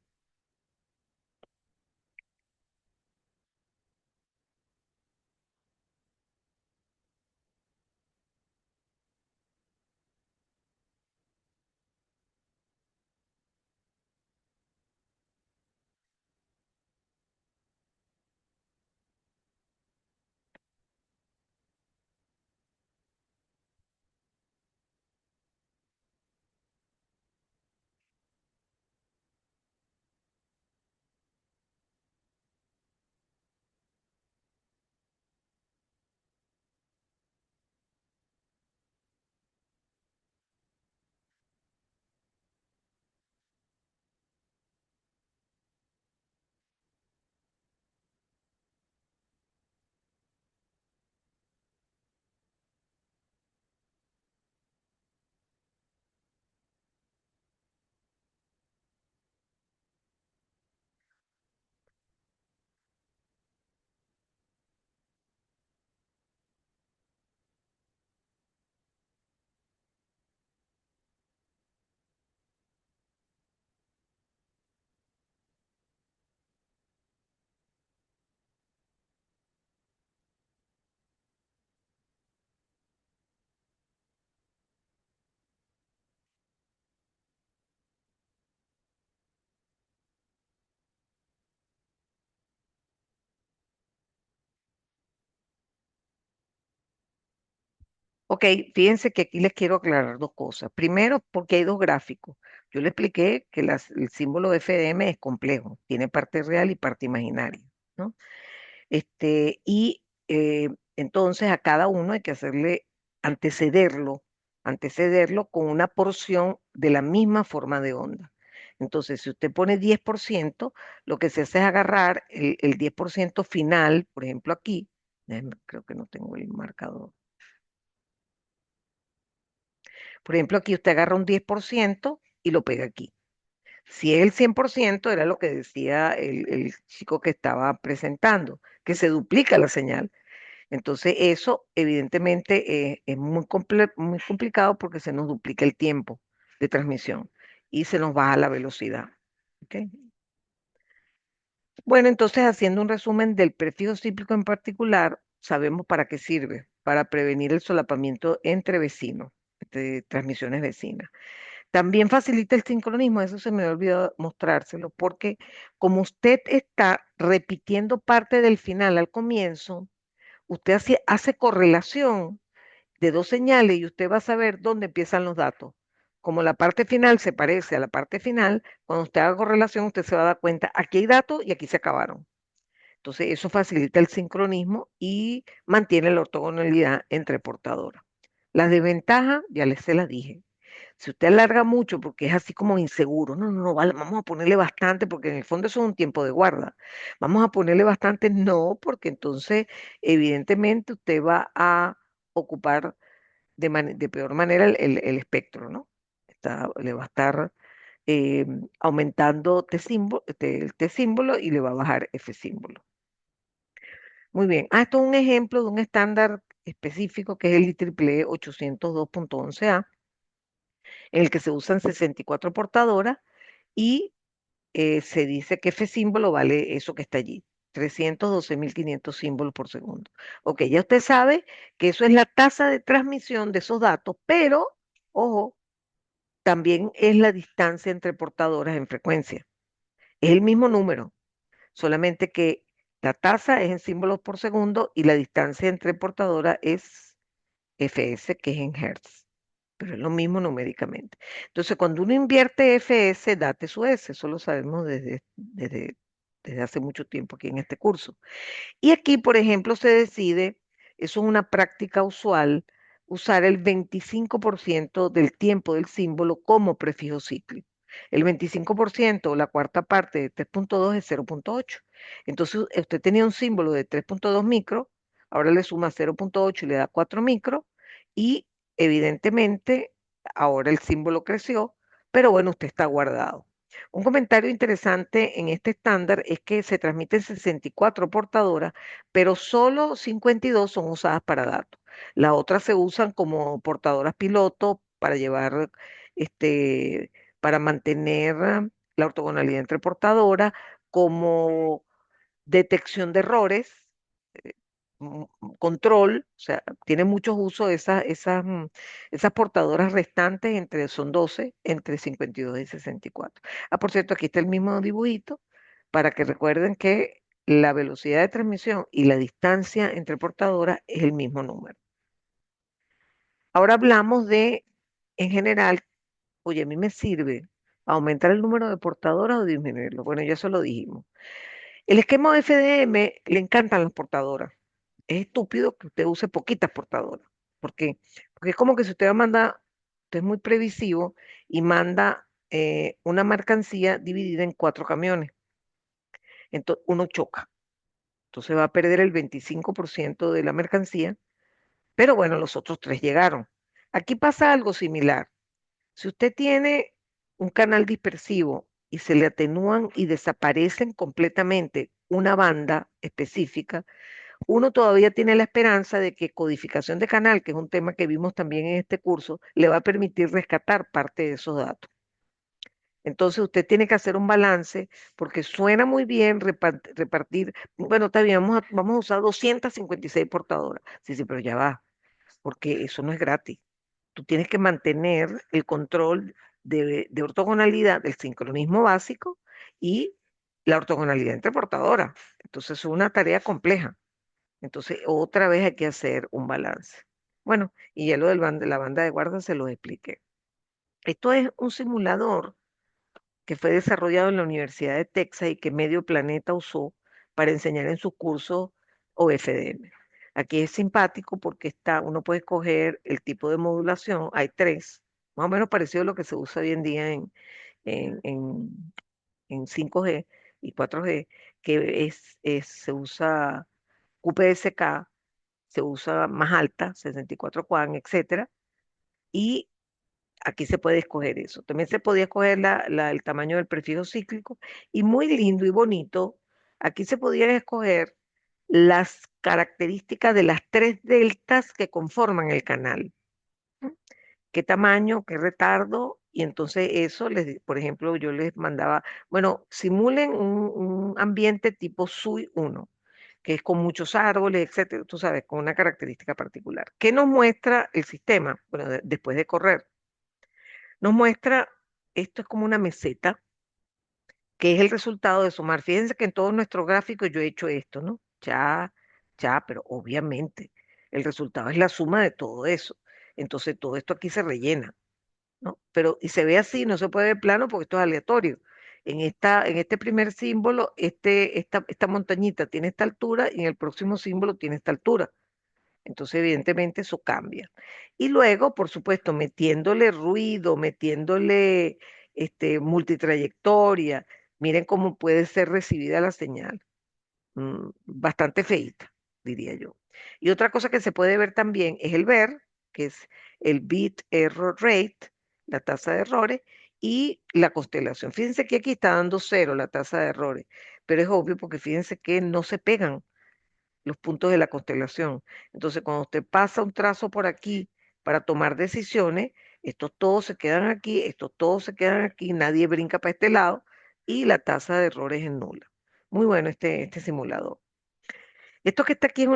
Ok, fíjense que aquí les quiero aclarar dos cosas. Primero, porque hay dos gráficos. Yo le expliqué que el símbolo de FDM es complejo, tiene parte real y parte imaginaria, ¿no? Y entonces a cada uno hay que hacerle antecederlo, antecederlo con una porción de la misma forma de onda. Entonces, si usted pone 10%, lo que se hace es agarrar el 10% final, por ejemplo aquí, creo que no tengo el marcador. Por ejemplo, aquí usted agarra un 10% y lo pega aquí. Si es el 100%, era lo que decía el chico que estaba presentando, que se duplica la señal. Entonces, eso evidentemente es muy complicado porque se nos duplica el tiempo de transmisión y se nos baja la velocidad. ¿Ok? Bueno, entonces haciendo un resumen del prefijo cíclico en particular, sabemos para qué sirve, para prevenir el solapamiento entre vecinos, de transmisiones vecinas. También facilita el sincronismo, eso se me olvidó mostrárselo, porque como usted está repitiendo parte del final al comienzo, usted hace correlación de dos señales y usted va a saber dónde empiezan los datos. Como la parte final se parece a la parte final, cuando usted haga correlación, usted se va a dar cuenta, aquí hay datos y aquí se acabaron. Entonces, eso facilita el sincronismo y mantiene la ortogonalidad entre portadoras. Las desventajas, se las dije. Si usted alarga mucho porque es así como inseguro, no, no, no, vale, vamos a ponerle bastante porque en el fondo eso es un tiempo de guarda. Vamos a ponerle bastante, no, porque entonces evidentemente usted va a ocupar de peor manera el espectro, ¿no? Le va a estar eh, aumentando T símbolo y le va a bajar F símbolo. Muy bien. Esto es un ejemplo de un estándar específico que es el IEEE 802.11a, en el que se usan 64 portadoras y se dice que F símbolo vale eso que está allí, 312.500 símbolos por segundo. Ok, ya usted sabe que eso es la tasa de transmisión de esos datos, pero, ojo, también es la distancia entre portadoras en frecuencia. Es el mismo número, solamente que la tasa es en símbolos por segundo y la distancia entre portadoras es Fs, que es en hertz, pero es lo mismo numéricamente. Entonces, cuando uno invierte Fs, da TSUS, eso lo sabemos desde hace mucho tiempo aquí en este curso. Y aquí, por ejemplo, se decide, eso es una práctica usual, usar el 25% del tiempo del símbolo como prefijo cíclico. El 25% o la cuarta parte de 3.2 es 0.8. Entonces, usted tenía un símbolo de 3.2 micro, ahora le suma 0.8 y le da 4 micro, y evidentemente ahora el símbolo creció, pero bueno, usted está guardado. Un comentario interesante en este estándar es que se transmiten 64 portadoras, pero solo 52 son usadas para datos. Las otras se usan como portadoras piloto para llevar, este, para mantener la ortogonalidad entre portadoras, como detección de errores, eh, control, o sea, tiene muchos usos esas portadoras restantes, son 12 entre 52 y 64. Por cierto, aquí está el mismo dibujito para que recuerden que la velocidad de transmisión y la distancia entre portadoras es el mismo número. Ahora hablamos de, en general, oye, a mí me sirve aumentar el número de portadoras o disminuirlo. Bueno, ya eso lo dijimos. El esquema de FDM le encantan las portadoras. Es estúpido que usted use poquitas portadoras. ¿Por qué? Porque es como que si usted manda, usted es muy previsivo y manda una mercancía dividida en 4 camiones. Entonces uno choca. Entonces va a perder el 25% de la mercancía, pero bueno, los otros tres llegaron. Aquí pasa algo similar. Si usted tiene un canal dispersivo y se le atenúan y desaparecen completamente una banda específica, uno todavía tiene la esperanza de que codificación de canal, que es un tema que vimos también en este curso, le va a permitir rescatar parte de esos datos. Entonces usted tiene que hacer un balance porque suena muy bien repartir, bueno, está bien, vamos a usar 256 portadoras. Sí, sí, pero ya va, porque eso no es gratis. Tú tienes que mantener el control de ortogonalidad, del sincronismo básico y la ortogonalidad entre portadoras. Entonces es una tarea compleja. Entonces, otra vez hay que hacer un balance. Bueno, y ya lo de la banda de guarda se los expliqué. Esto es un simulador que fue desarrollado en la Universidad de Texas y que Medio Planeta usó para enseñar en sus cursos OFDM. Aquí es simpático porque uno puede escoger el tipo de modulación, hay tres, más o menos parecido a lo que se usa hoy en día en, en, en 5G y 4G, que se usa QPSK, se usa más alta, 64 QAM, etcétera, y aquí se puede escoger eso. También se podía escoger el tamaño del prefijo cíclico y muy lindo y bonito, aquí se podían escoger las características de las tres deltas que conforman el canal. ¿No? Qué tamaño, qué retardo, y entonces eso, por ejemplo, yo les mandaba, bueno, simulen un ambiente tipo SUI 1, que es con muchos árboles, etcétera, tú sabes, con una característica particular. ¿Qué nos muestra el sistema? Bueno, después de correr, nos muestra, esto es como una meseta, que es el resultado de sumar. Fíjense que en todos nuestros gráficos yo he hecho esto, ¿no? Ya, ya, pero obviamente el resultado es la suma de todo eso. Entonces todo esto aquí se rellena. ¿No? Pero, y se ve así, no se puede ver plano porque esto es aleatorio. En este primer símbolo, esta montañita tiene esta altura y en el próximo símbolo tiene esta altura. Entonces, evidentemente, eso cambia. Y luego, por supuesto, metiéndole ruido, metiéndole multitrayectoria, miren cómo puede ser recibida la señal. Bastante feita, diría yo. Y otra cosa que se puede ver también es el ver, que es el bit error rate, la tasa de errores, y la constelación. Fíjense que aquí está dando cero la tasa de errores, pero es obvio porque fíjense que no se pegan los puntos de la constelación. Entonces, cuando usted pasa un trazo por aquí para tomar decisiones, estos todos se quedan aquí, estos todos se quedan aquí, nadie brinca para este lado y la tasa de errores es nula. Muy bueno este simulador. Esto que está aquí es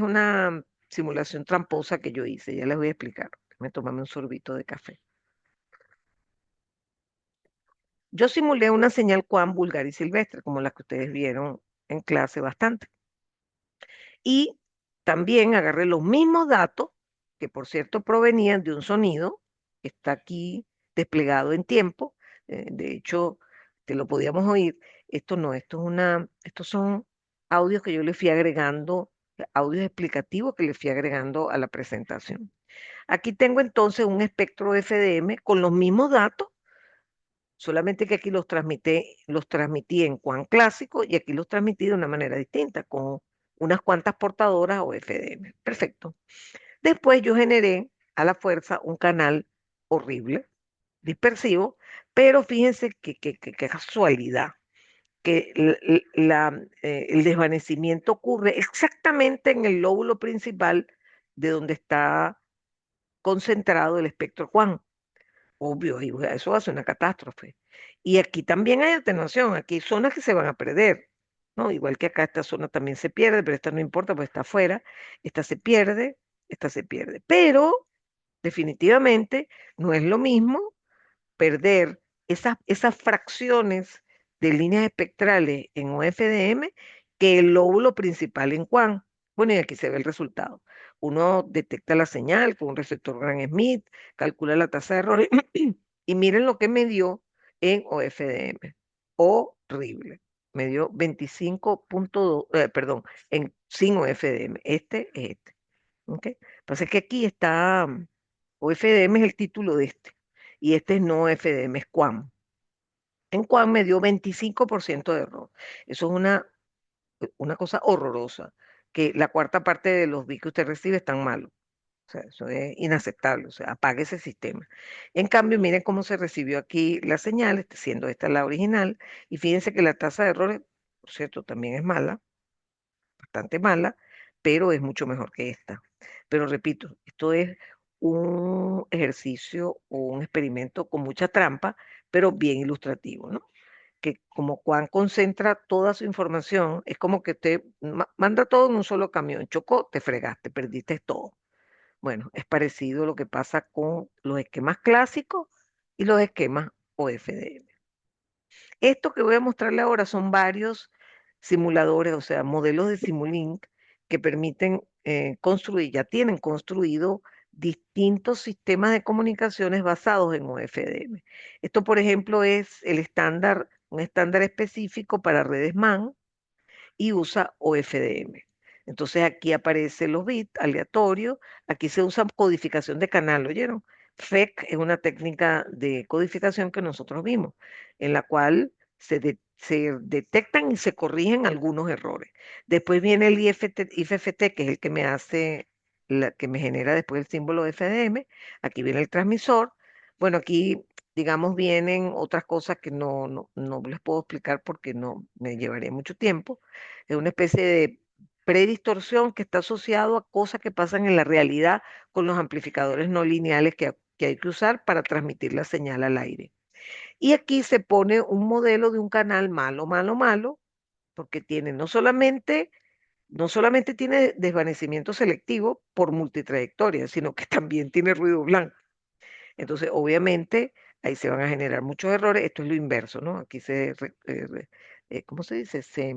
una simulación tramposa que yo hice, ya les voy a explicar. Me tomame un sorbito de café. Yo simulé una señal Qam vulgar y silvestre, como la que ustedes vieron en clase bastante. Y también agarré los mismos datos, que por cierto provenían de un sonido que está aquí desplegado en tiempo. De hecho, te lo podíamos oír. Esto no, estos son audios que yo le fui agregando, audios explicativos que le fui agregando a la presentación. Aquí tengo entonces un espectro FDM con los mismos datos, solamente que aquí los transmití en Quan clásico y aquí los transmití de una manera distinta, con unas cuantas portadoras o FDM. Perfecto. Después yo generé a la fuerza un canal horrible, dispersivo, pero fíjense que casualidad, que el desvanecimiento ocurre exactamente en el lóbulo principal de donde está concentrado el espectro Quan. Obvio, y eso va a ser una catástrofe. Y aquí también hay atenuación, aquí hay zonas que se van a perder, ¿no? Igual que acá esta zona también se pierde, pero esta no importa, pues está afuera, esta se pierde, esta se pierde. Pero definitivamente no es lo mismo perder esas fracciones de líneas espectrales en OFDM que el lóbulo principal en Quan. Bueno, y aquí se ve el resultado. Uno detecta la señal con un receptor Gram-Schmidt, calcula la tasa de error y miren lo que me dio en OFDM. Horrible. Me dio 25.2, perdón, sin OFDM. Este es este. ¿Ok? Pasa que aquí está, OFDM es el título de este. Y este es no OFDM, es QAM. En QAM me dio 25% de error. Eso es una cosa horrorosa, que la cuarta parte de los bits que usted recibe están malos. O sea, eso es inaceptable. O sea, apague ese sistema. En cambio, miren cómo se recibió aquí la señal, siendo esta la original. Y fíjense que la tasa de errores, por cierto, también es mala, bastante mala, pero es mucho mejor que esta. Pero repito, esto es un ejercicio o un experimento con mucha trampa, pero bien ilustrativo, ¿no? Que como Juan concentra toda su información, es como que te manda todo en un solo camión, chocó, te fregaste, perdiste todo. Bueno, es parecido lo que pasa con los esquemas clásicos y los esquemas OFDM. Esto que voy a mostrarle ahora son varios simuladores, o sea, modelos de Simulink que permiten construir, ya tienen construido distintos sistemas de comunicaciones basados en OFDM. Esto, por ejemplo, es un estándar específico para redes MAN y usa OFDM. Entonces aquí aparecen los bits aleatorios, aquí se usa codificación de canal, ¿oyeron? FEC es una técnica de codificación que nosotros vimos, en la cual se detectan y se corrigen algunos errores. Después viene el IFFT, que es el que me hace, que me genera después el símbolo FDM. Aquí viene el transmisor. Bueno, aquí, digamos, vienen otras cosas que no les puedo explicar porque no me llevaría mucho tiempo. Es una especie de predistorsión que está asociado a cosas que pasan en la realidad con los amplificadores no lineales que hay que usar para transmitir la señal al aire. Y aquí se pone un modelo de un canal malo, malo, malo, porque tiene no solamente tiene desvanecimiento selectivo por multitrayectoria, sino que también tiene ruido blanco. Entonces, obviamente, ahí se van a generar muchos errores. Esto es lo inverso, ¿no? Aquí ¿cómo se dice? Se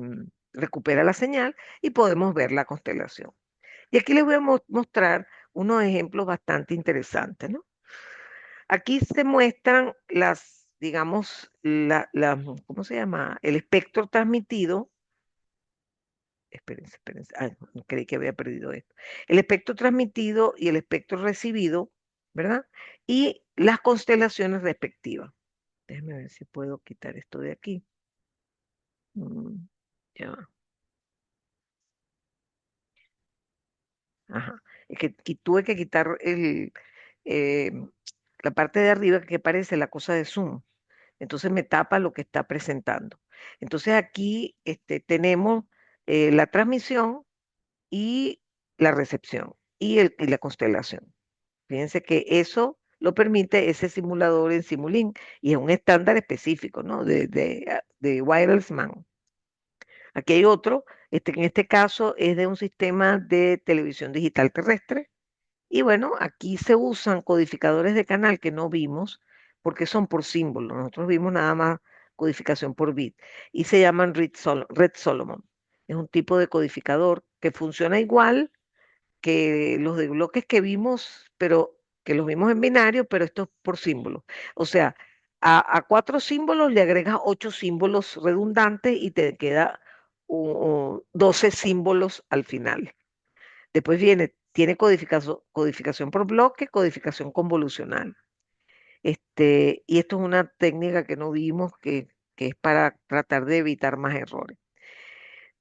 recupera la señal y podemos ver la constelación. Y aquí les voy a mostrar unos ejemplos bastante interesantes, ¿no? Aquí se muestran digamos, ¿cómo se llama? El espectro transmitido. Espérense, espérense. Ay, no, creí que había perdido esto. El espectro transmitido y el espectro recibido, ¿verdad? Y las constelaciones respectivas. Déjenme ver si puedo quitar esto de aquí. Mm, ya va. Ajá. Es que tuve que quitar eh, la parte de arriba que parece la cosa de Zoom. Entonces me tapa lo que está presentando. Entonces aquí tenemos la transmisión y la recepción y la constelación. Fíjense que eso lo permite ese simulador en Simulink y es un estándar específico, ¿no? De Wireless Man. Aquí hay otro, en este caso es de un sistema de televisión digital terrestre. Y bueno, aquí se usan codificadores de canal que no vimos porque son por símbolos. Nosotros vimos nada más codificación por bit y se llaman Red Solomon. Es un tipo de codificador que funciona igual que los de bloques que vimos, pero que los vimos en binario, pero esto es por símbolos. O sea, a 4 símbolos le agregas 8 símbolos redundantes y te queda 12 símbolos al final. Después tiene codificación por bloque, codificación convolucional. Y esto es una técnica que no vimos que es para tratar de evitar más errores.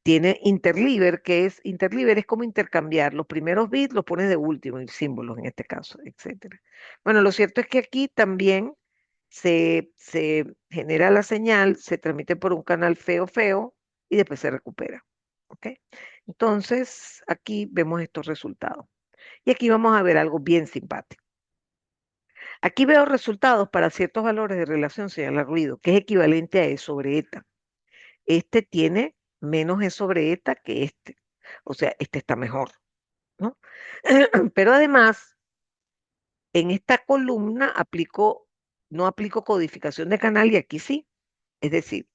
Tiene interleaver es como intercambiar. Los primeros bits los pones de último, y símbolos en este caso, etcétera. Bueno, lo cierto es que aquí también se genera la señal, se transmite por un canal feo, feo, y después se recupera. ¿Ok? Entonces, aquí vemos estos resultados. Y aquí vamos a ver algo bien simpático. Aquí veo resultados para ciertos valores de relación señal-ruido, que es equivalente a E sobre eta. Este tiene menos E sobre eta que este. O sea, este está mejor, ¿no? Pero además, en esta columna no aplico codificación de canal y aquí sí. Es decir,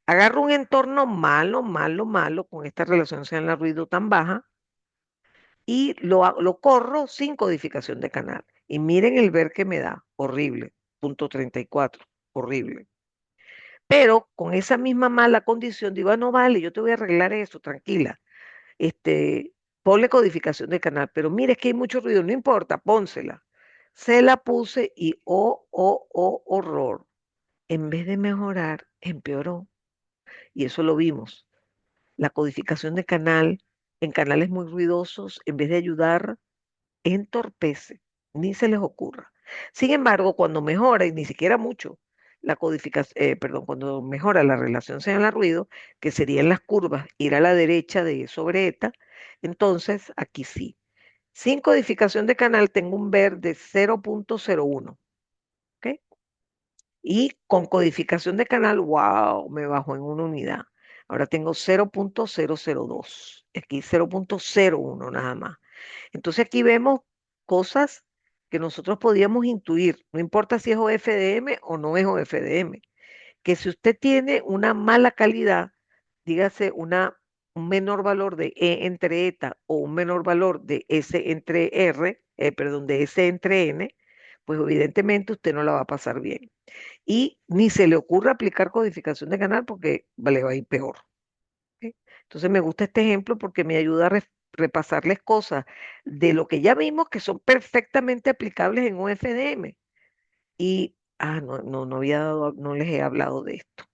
agarro un entorno malo, malo, malo, con esta relación señal-ruido tan baja, y lo corro sin codificación de canal. Y miren el ver que me da, horrible, .34, horrible. Pero con esa misma mala condición digo, no vale, yo te voy a arreglar eso, tranquila. Este, ponle codificación de canal, pero mire, es que hay mucho ruido, no importa, pónsela. Se la puse y horror. En vez de mejorar, empeoró. Y eso lo vimos. La codificación de canal en canales muy ruidosos, en vez de ayudar, entorpece, ni se les ocurra. Sin embargo, cuando mejora, y ni siquiera mucho, la codificación, perdón, cuando mejora la relación señal-ruido, que serían las curvas, ir a la derecha de sobre eta, entonces aquí sí. Sin codificación de canal tengo un ver de 0.01, ¿ok? Y con codificación de canal, wow, me bajó en una unidad. Ahora tengo 0.002, aquí 0.01 nada más. Entonces aquí vemos cosas que nosotros podíamos intuir, no importa si es OFDM o no es OFDM, que si usted tiene una mala calidad, dígase un menor valor de E entre eta o un menor valor de S entre R, perdón, de S entre N, pues evidentemente usted no la va a pasar bien. Y ni se le ocurra aplicar codificación de canal porque le va a ir peor. ¿Ok? Entonces me gusta este ejemplo porque me ayuda repasarles cosas de lo que ya vimos que son perfectamente aplicables en OFDM. Y, no había dado, no les he hablado de esto.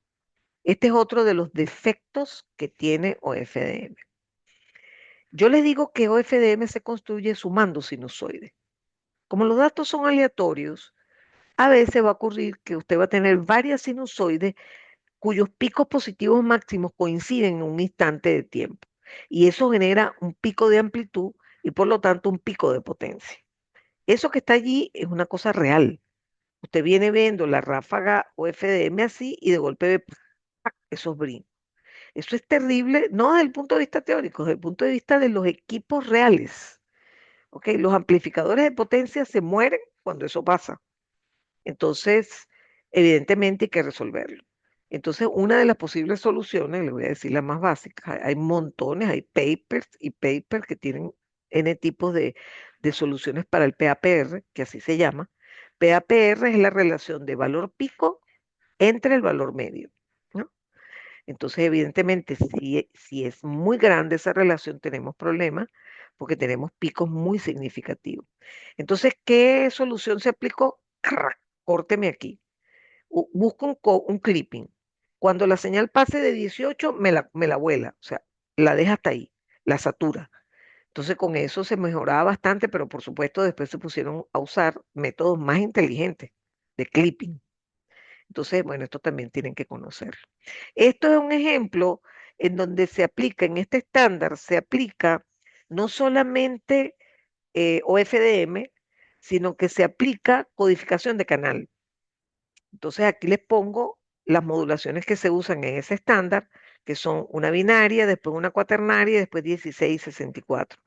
Este es otro de los defectos que tiene OFDM. Yo les digo que OFDM se construye sumando sinusoides. Como los datos son aleatorios, a veces va a ocurrir que usted va a tener varias sinusoides cuyos picos positivos máximos coinciden en un instante de tiempo. Y eso genera un pico de amplitud y por lo tanto un pico de potencia. Eso que está allí es una cosa real. Usted viene viendo la ráfaga o FDM así y de golpe ve ¡pac! Esos brincos. Eso es terrible, no desde el punto de vista teórico, desde el punto de vista de los equipos reales. ¿Ok? Los amplificadores de potencia se mueren cuando eso pasa. Entonces, evidentemente hay que resolverlo. Entonces, una de las posibles soluciones, le voy a decir la más básica, hay montones, hay papers y papers que tienen N tipos de soluciones para el PAPR, que así se llama. PAPR es la relación de valor pico entre el valor medio, ¿no? Entonces, evidentemente, si es muy grande esa relación, tenemos problemas porque tenemos picos muy significativos. Entonces, ¿qué solución se aplicó? ¡Crac! Córteme aquí. Busco un clipping. Cuando la señal pase de 18, me la vuela, o sea, la deja hasta ahí, la satura. Entonces, con eso se mejoraba bastante, pero por supuesto después se pusieron a usar métodos más inteligentes de clipping. Entonces, bueno, esto también tienen que conocerlo. Esto es un ejemplo en donde se aplica, en este estándar, se aplica no solamente OFDM, sino que se aplica codificación de canal. Entonces aquí les pongo las modulaciones que se usan en ese estándar, que son una binaria, después una cuaternaria y después 16 y 64.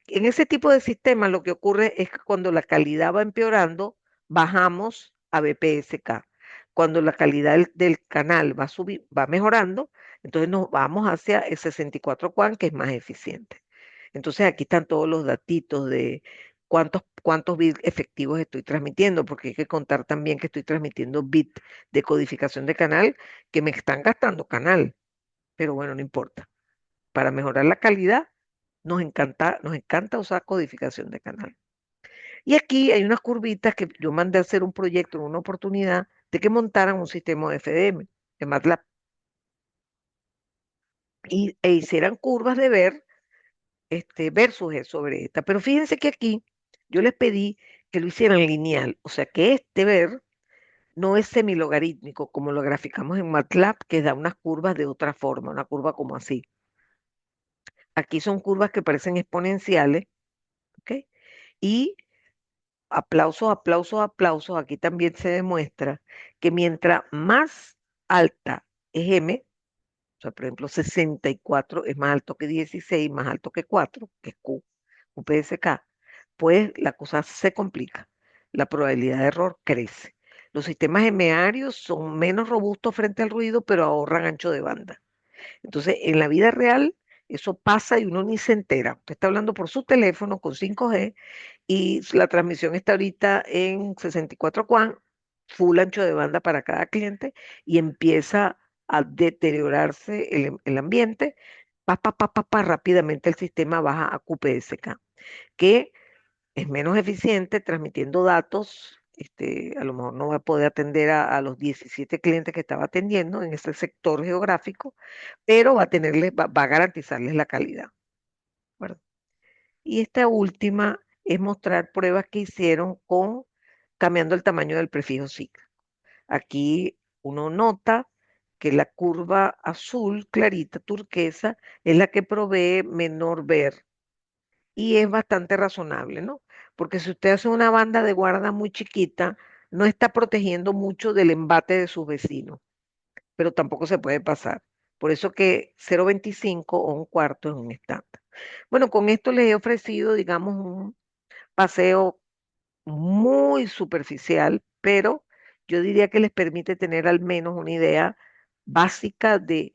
En ese tipo de sistemas lo que ocurre es que cuando la calidad va empeorando, bajamos a BPSK. Cuando la calidad del canal va mejorando, entonces nos vamos hacia el 64 QAM, que es más eficiente. Entonces aquí están todos los datitos de cuántos bits efectivos estoy transmitiendo, porque hay que contar también que estoy transmitiendo bits de codificación de canal que me están gastando canal, pero bueno, no importa. Para mejorar la calidad, nos encanta usar codificación de canal. Y aquí hay unas curvitas que yo mandé a hacer un proyecto en una oportunidad de que montaran un sistema de FDM, de MATLAB, e hicieran curvas de ver versus sobre esta. Pero fíjense que aquí yo les pedí que lo hicieran lineal, o sea que este ver no es semilogarítmico como lo graficamos en MATLAB, que da unas curvas de otra forma, una curva como así. Aquí son curvas que parecen exponenciales, ¿ok? Y aplausos, aplausos, aplausos, aquí también se demuestra que mientras más alta es M, o sea, por ejemplo, 64 es más alto que 16, más alto que 4, que es Q, UPSK, pues la cosa se complica. La probabilidad de error crece. Los sistemas M-arios son menos robustos frente al ruido, pero ahorran ancho de banda. Entonces, en la vida real, eso pasa y uno ni se entera. Usted está hablando por su teléfono con 5G y la transmisión está ahorita en 64 QAM, full ancho de banda para cada cliente y empieza a deteriorarse el ambiente. Rápidamente el sistema baja a QPSK, que es menos eficiente transmitiendo datos. A lo mejor no va a poder atender a los 17 clientes que estaba atendiendo en ese sector geográfico, pero va a garantizarles la calidad, ¿verdad? Y esta última es mostrar pruebas que hicieron con cambiando el tamaño del prefijo cíclico. Aquí uno nota que la curva azul clarita turquesa es la que provee menor ver y es bastante razonable, ¿no? Porque si usted hace una banda de guarda muy chiquita, no está protegiendo mucho del embate de sus vecinos, pero tampoco se puede pasar. Por eso que 0,25 o un cuarto es un estándar. Bueno, con esto les he ofrecido, digamos, un paseo muy superficial, pero yo diría que les permite tener al menos una idea básica de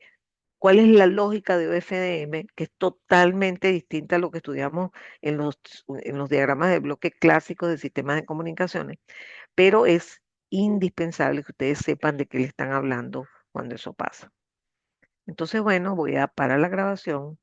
cuál es la lógica de OFDM, que es totalmente distinta a lo que estudiamos en los diagramas de bloque clásicos de sistemas de comunicaciones, pero es indispensable que ustedes sepan de qué le están hablando cuando eso pasa. Entonces, bueno, voy a parar la grabación